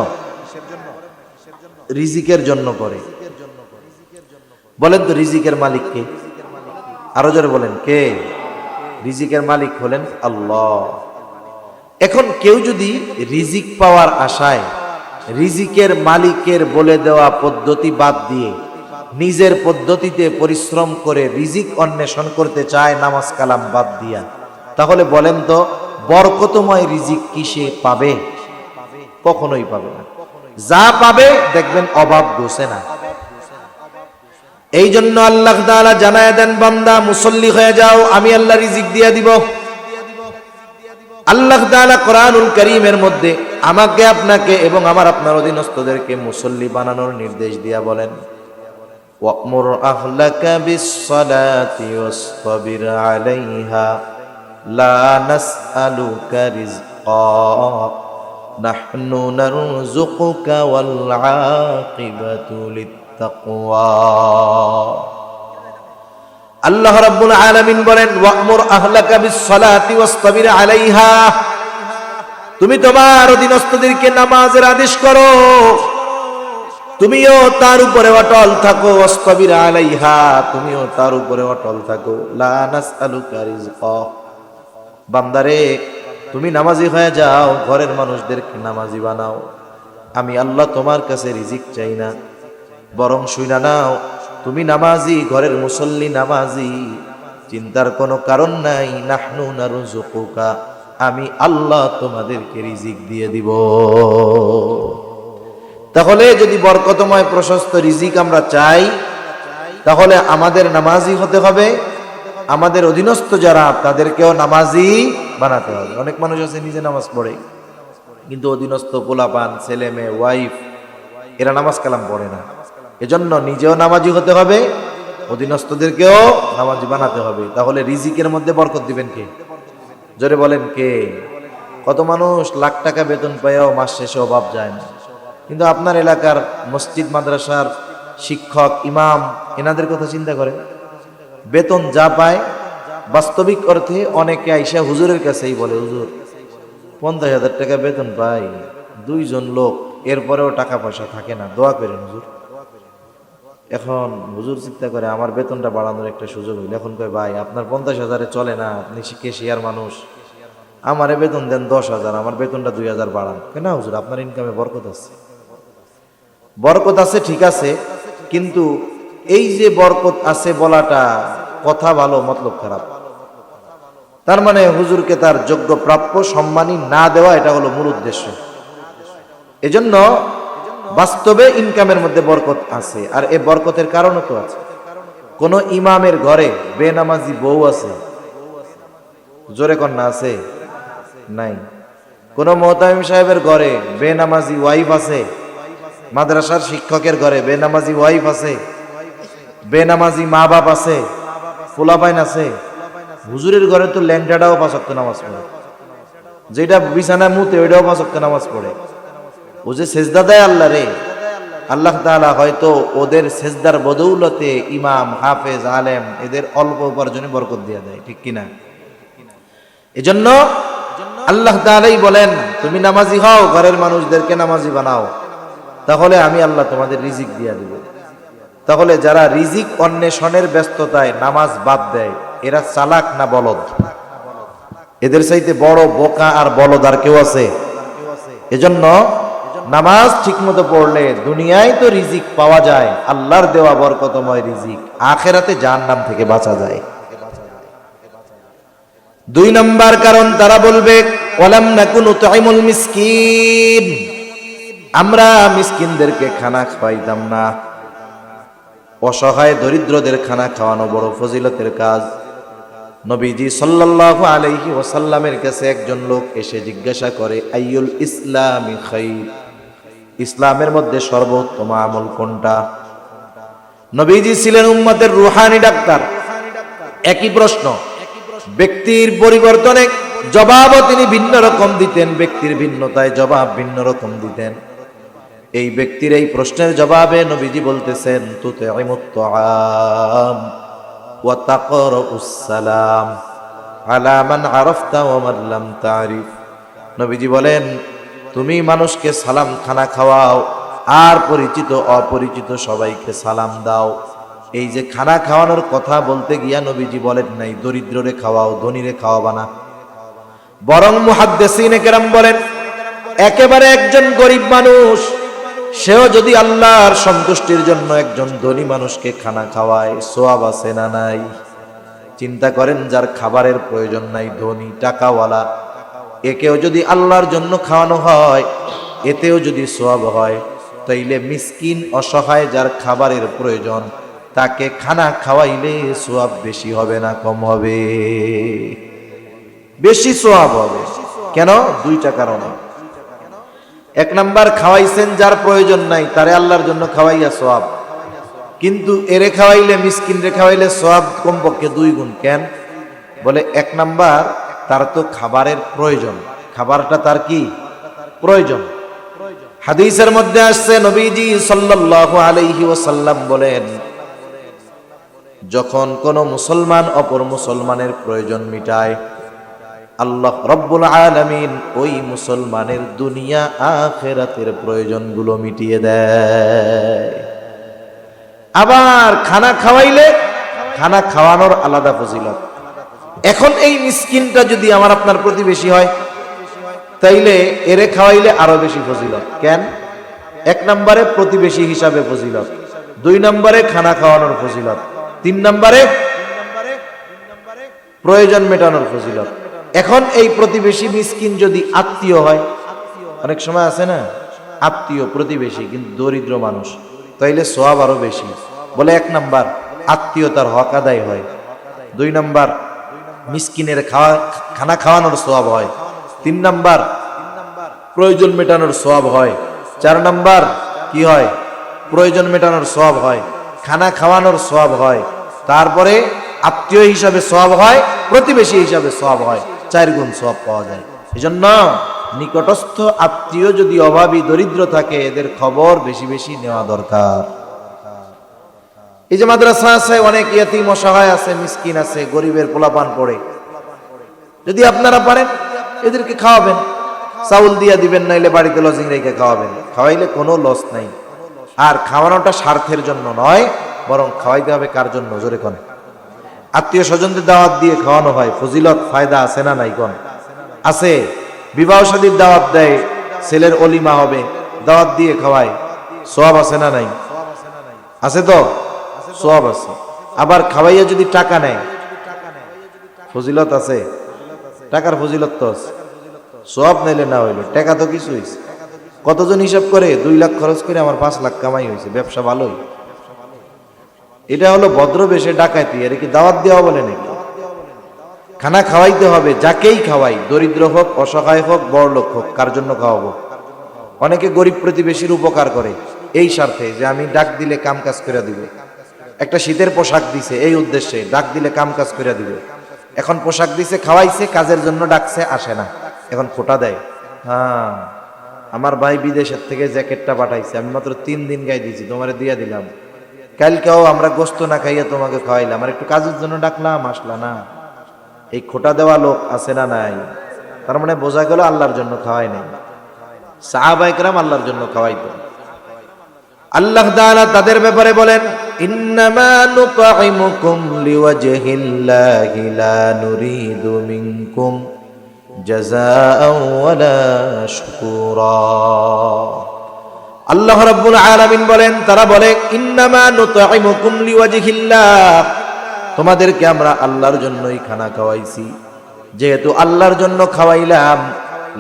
রিজিকের জন্য করে। বলেন তো রিজিকের মালিক কে? আরো জোরে বলেন, কে? রিজিকের মালিক হলেন আল্লাহ। এখন কেউ যদি রিজিক পাওয়ার আশায় রিজিকের মালিকের বলে দেওয়া পদ্ধতি বাদ দিয়ে নিজের পদ্ধতিতে পরিশ্রম করে রিজিক অন্বেষণ করতে চায় নামাজ কালাম বাদ দিয়া, তাহলে বলেন তো বরকতময় রিজিক কি সে পাবে? কখনোই পাবে না। যা পাবে দেখবেন অভাব ঘোষে না। এই জন্য আল্লাহ তাআলা জানায় দেন, বান্দা মুসল্লি হয়ে যাও, আমি আল্লাহ রিজিক দিয়া দিব। আল্লাহ তাআলা কোরআনুল কারীমের মধ্যে আমাকে আপনাকে এবং আমার আপনার অধীনস্থদেরকে মুসল্লি বানানোর নির্দেশ দিয়া বলেন, ওয়া'মুর আহলাকা বিস-সালাতি ওয়াসতাবির আলাইহা লা নাসআলুকা রিজকা নাহনু নারযুকুকা ওয়াল আকিবাতু লিত-তাকওয়া। আল্লাহ রাব্বুল আলামিন বলেন, ওয়া'মুর আহলাকা বিস-সালাতি ওয়াসতাবির আলাইহা, তুমি তোমার অধীনস্থদেরকে নামাজের আদেশ করো, তুমিও তার উপরে অটল থাকো। ওয়াসতাবির আলাইহা, তুমিও তার উপরে অটল থাকো। লা নাসআলুকা রিজকা, বান্দারে তুমি নামাজি হয়ে যাও, ঘরের মানুষদেরকে নামাজি বানাও। আমি আল্লাহ তোমার কাছে রিজিক চাই না, বরং শুইনা নাও, তুমি নামাজি, ঘরের মুসল্লি নামাজি, চিন্তার কোনো কারণ নাই, নাহনু নারযুকুকা, আমি আল্লাহ তোমাদেরকে রিজিক দিয়ে দিব। তাহলে যদি বরকতময় প্রশস্ত রিজিক আমরা চাই, তাহলে আমাদের নামাজি হতে হবে, আমাদের অধীনস্থ যারা তাদেরকেও নামাজি বানাতে হবে। অনেক মানুষ আছে নিজে নামাজ পড়ে, কিন্তু অধীনস্থ পোলাপান, ছেলে মেয়ে, ওয়াইফ, এরা নামাজ কালাম পড়ে না। এজন্য নিজেও নামাজি হতে হবে, অধীনস্থদেরকেও নামাজি বানাতে হবে। তাহলে রিজিকের মধ্যে বরকত দিবেন কে? জোরে বলেন কে? কত মানুষ লাখ টাকা বেতন পাইয়াও মাস শেষে অভাব যায় না। কিন্তু আপনার এলাকার মসজিদ মাদ্রাসার শিক্ষক, ইমাম, এনাদের কথা চিন্তা করে, বেতন যা পায় বাস্তবিক অর্থে অনেকে আইসা হুজুরের কাছেই বলে, হুজুর 50,000 টাকা বেতন পাই, 2 জন লোক, এরপরেও টাকা পয়সা থাকে না, দোয়া করেন হুজুর। এখন হুজুর চিন্তা করে আমার বেতনটা বাড়ানোর একটা সুযোগ হইল। এখন কয়, ভাই আপনার 50,000-এ চলে না, আপনি কেশিয়ার মানুষ, আমারে বেতন দেন 10,000, আমার বেতনটা 2,000 বাড়ান। কেন হুজুর, আপনার ইনকামে বরকত আছে। বরকত আছে ঠিক আছে, কিন্তু এই যে বরকত আছে বলাটা কথা ভালো, মতলব খারাপ। তার মানে হুজুরকে তার যোগ্য প্রাপ্য সম্মানী না দেওয়া, এটা হলো মূল উদ্দেশ্য। এজন্য বাস্তবে ইনকামের মধ্যে বরকত আছে, আর এই বরকতের কারণও তো আছে। কোন ইমামের ঘরে বেনামাজি বউ আছে? জোরে কন্যা আছে? নাই। কোন মুহতামিম সাহেবের ঘরে বেনামাজি ওয়াইফ আছে? মাদ্রাসার শিক্ষকের ঘরে বেনামাজি ওয়াইফ আছে? বেনামাজি মা বাপ আছে? পোলাপাইন আছে? হুজুরের ঘরে তো ল্যাংটাটাও 5 ওয়াক্ত নামাজ পড়ে, যেটা বিছানায় মুতে ওইটাও 5 ওয়াক্ত নামাজ পড়ে। ও যে সেজদা দেয় আল্লাহ রে, আল্লাহ তাআলা হয়তো ওদের সেজদার বদৌলতে ইমাম, হাফেজ, আলেম, এদের অল্প উপার্জনে বরকত দিয়ে দেয়, ঠিক কিনা? এজন্য আল্লাহ তাআলাই বলেন, তুমি নামাজি হও, ঘরের মানুষদেরকে নামাজি বানাও, তাহলে আমি আল্লাহ তোমাদের রিজিক দিয়ে দেব। তাহলে যারা রিজিক অন্বেষণের ব্যস্ততায় নামাজ বাদ দেয়, এরা চালাক না বলদ? এদের চাইতে বড় বোকা আর বলদ আর কেউ আছে? এজন্য নামাজ ঠিকমতো পড়লে দুনিয়ায় তো রিজিক পাওয়া যায়, আল্লাহর দেওয়া বরকতময় রিজিক, আখিরাতে জাহান্নাম থেকে বাঁচা যায়। 2 নাম্বার কারণ, তারা বলবে ওয়ালাম নাকুন তুইমুল মিসকিন, আমরা মিসকিনদেরকে খানা খাওয়াইতাম না। অসহায় দরিদ্রদের খানা খাওয়ানো বড় ফজিলতের কাজ। নবীজি সাল্লাল্লাহু আলাইহি ওয়াসাল্লামের কাছে একজন লোক এসে জিজ্ঞাসা করে, আইয়ুল ইসলামি খাইর, ইসলামের মধ্যে সর্বোত্তম আমল কোনটা? নবীজি ছিলেন উম্মতের রুহানি ডাক্তার। একই প্রশ্ন ব্যক্তির পরিবর্তনে জবাবও তিনি ভিন্ন রকম দিতেন, ব্যক্তির ভিন্নতায় জবাব ভিন্ন রকম দিতেন। এই ব্যক্তির এই প্রশ্নের জবাবে নবীজি বলতেছেন, তুতিমুত তুআম ওয়া তাকরাউস সালাম আলা মান আরাফতা ওয়া মান লাম তারিফ। নবীজি বলেন, তুমি মানুষকে সালাম খানা খাওয়াও, আর পরিচিত অপরিচিত সবাইকে সালাম দাও। এই যে খানা খাওয়ানোর কথা বলতে গিয়া নবীজি বলেন নাই দরিদ্ররে খাওয়াও, ধনীরে খাওয়াবা না। বরং মুহাদ্দিসিনে কেরাম বলেন, একেবারে একজন গরিব মানুষ, সেও যদি আল্লাহর সন্তুষ্টির জন্য একজন ধনী মানুষকে খানা খাওয়ায়, সওয়াব আছে না নাই? চিন্তা করেন, যার খাবারের প্রয়োজন নাই, ধনী টাকাওয়ালা, একেও যদি আল্লাহর জন্য খাওয়ানো হয়, এতেও যদি সওয়াব হয়, তাইলে মিসকিন অসহায় যার খাবারের প্রয়োজন, তাকে খানা খাওয়াইলে সওয়াব বেশি হবে না কম হবে? বেশি সওয়াব হবে। কেন? 2টা কারণে। 1 নাম্বার, খাওয়াইছেন যার প্রয়োজন নাই, তারে আল্লাহর জন্য খাওয়াইয়া সওয়াব, কিন্তু এরে খাওয়াইলে, মিসকিন রে খাওয়াইলে সওয়াব কমপক্ষে 2 গুণ। কেন? বলে 1 নাম্বার, তার তো খাবারের প্রয়োজন, খাবারটা তার কি প্রয়োজন। হাদিসের মধ্যে আসছে, নবীজি সাল্লাল্লাহু আলাইহি ওয়াসাল্লাম বলেন, যখন কোন মুসলমান অপর মুসলমানের প্রয়োজন মিটায়, আল্লাহ রব্বুল আলামিন ওই মুসলমানের দুনিয়া আখিরাতের প্রয়োজনগুলো মিটিয়ে দেয়। আবার খানা খাওয়াইলে, খানা খাওয়ানোর আলাদা ফজিলত। এখন এই মিসকিনটা যদি আমার আপনার প্রতিবেশী হয়, তাইলে এরে খাওয়াইলে আরো বেশি ফজিলত। কেন? 1 নম্বরে প্রতিবেশী হিসাবে ফজিলত, 2 নম্বরে খানা খাওয়ানোর ফজিলত, 3 নম্বরে প্রয়োজন মেটানোর ফজিলত। এখন এই প্রতিবেশী মিসকিন যদি আত্মীয় হয়, অনেক সময় আছে না আত্মীয় প্রতিবেশী কিন্তু দরিদ্র মানুষ, তাইলে সওয়াব আরো বেশি। বলে 1 নাম্বার আত্মীয়তার হক আদায় হয়, 2 নাম্বার মিসকিনের খানা খাওয়ানোর সওয়াব হয়, 3 নাম্বার প্রয়োজন মেটানোর সওয়াব হয়, 4 নাম্বার কি হয়, প্রয়োজন মেটানোর সওয়াব হয়, খানা খাওয়ানোর সওয়াব হয়, তারপরে আত্মীয় হিসাবে সওয়াব হয়, প্রতিবেশী হিসাবে সওয়াব হয়, 4 গুণ সওয়াব পাওয়া যায়। এজন্য নিকটস্থ আত্মীয় যদি অভাবী দরিদ্র থাকে এদের খবর বেশি বেশি নেওয়া দরকার। এই যে মাদ্রাসা আছে, অনেক ইয়াতীম অসহায় আছে, মিসকিন আছে, গরিবের পোলাপান পড়ে, যদি আপনারা পারেন এদেরকে খাওয়াবেন, চাউল দিয়া দিবেন, নাইলে বাড়িতে লজিং রেখে খাওয়াবেন, খাওয়াইলে কোনো লস নাই। আর খাওয়ানোটা স্বার্থের জন্য নয়, বরং খাওয়াইতে হবে কার জন্য, জোরে কোন? আত্মীয় স্বজনদের দাওয়াত দিয়ে খাওয়ানো হয়, ফজিলত ফায়দা আছে না নাই কোন? আছে। বিবাহ শাদীর দাওয়াত দেয়, ছেলের অলিমা হবে, দাওয়াত দিয়ে খাওয়ায়, সওয়াব আছে না নাই? আছে তো, সওয়াব আছে। আবার খাওয়াইয়া যদি টাকা নেয়, ফজিলত আছে, টাকার ফজিলত তো আছে, সওয়াব নাইলে না হইলো, টাকা তো কিছু হইছে। কতজন হিসাব করে 2 লাখ খরচ করে আমার 5 লাখ কামাই হয়েছে, ব্যবসা ভালোই। এটা হলো ভদ্র বেশে ডাকাতি, এর কি দাওয়াত দেওয়া বলে নাকি? খানা খাওয়াইতে হবে, যাকেই খাওয়াই, দরিদ্র হোক, অসহায় হোক, বড়লোক হোক, কার জন্য খাওয়াবো? অনেকে গরিব প্রতিবেশীর উপকার করে এই স্বার্থে যে আমি ডাক দিলে কাম কাজ করে দিব। একটা শীতের পোশাক দিছে এই উদ্দেশ্যে, ডাক দিলে কাম কাজ করে দিবে। এখন পোশাক দিছে, খাওয়াইছে, কাজের জন্য ডাকছে, আসে না, এখন খোটা দেয়। হ্যাঁ, আমার ভাই বিদেশের থেকে জ্যাকেটটা পাঠাইছে, আমি মাত্র 3 দিন গায়ে দিয়েছি, তোমারে দিয়ে দিলাম, কালকেও আমরা গোস্ত না খাইয়া তোমাকে খাওয়াইলাম, আর একটু কাজের জন্য ডাকলাম, আসলা না। এই খোটা দেওয়া লোক আছে না নাই? তার মানে বোঝা গেল আল্লাহর জন্য খাওয়াই নাই। সাহাবায়ে কেরাম আল্লাহর জন্য খাওয়াইতো। আল্লাহ তাআলা তাদের ব্যাপারে বলেন, ইন্নামা নুতঈমুকুম লিওয়াজহিল্লাহি লা নুরিদু মিনকুম জাযাআন ওয়ালা শুকুরা। আল্লাহ রাব্বুল আলামিন বলেন, তারা বলে ইন্নামা নুতঈমুকুম লিওয়াজহিল্লাহ, তোমাদেরকে আমরা আল্লাহর জন্যই খানা খাওয়াইছি, যেহেতু আল্লাহর জন্য খাওয়াইলাম,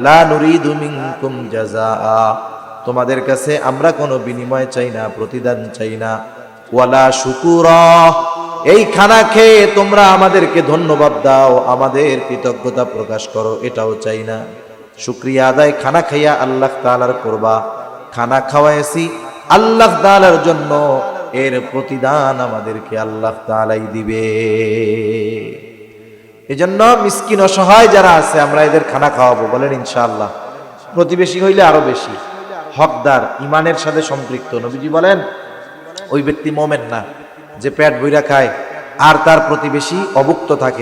লা নুরিদু মিনকুম জাযাআ, তোমাদের কাছে আমরা কোনো বিনিময় চাই না, প্রতিদান চাই না, ওয়ালা শুকুরা, এই খানা খেয়ে তোমরা আমাদেরকে ধন্যবাদ দাও, আমাদের কৃতজ্ঞতা প্রকাশ করো, এটাও চাই না। শুকরিয়া আদায় খানা খাইয়া আল্লাহ তাআলার করবা, খানা খাওয়াইছি আল্লাহ তাআলার জন্য, এর প্রতিদান আমাদেরকে আল্লাহ তাআলাই দিবে। এজন্য মিসকিন অসহায় যারা আছে আমরা এদের খানা খাওয়াবো, বলেন ইনশাআল্লাহ। প্রতিবেশী হইলে আরো বেশি হকদার, ইমানের সাথে সম্পৃক্ত। নবীজি বলেন ওই ব্যক্তি মুমিন না যে পেট ভইরা খায় আর তার প্রতিবেশী অভুক্ত থাকে,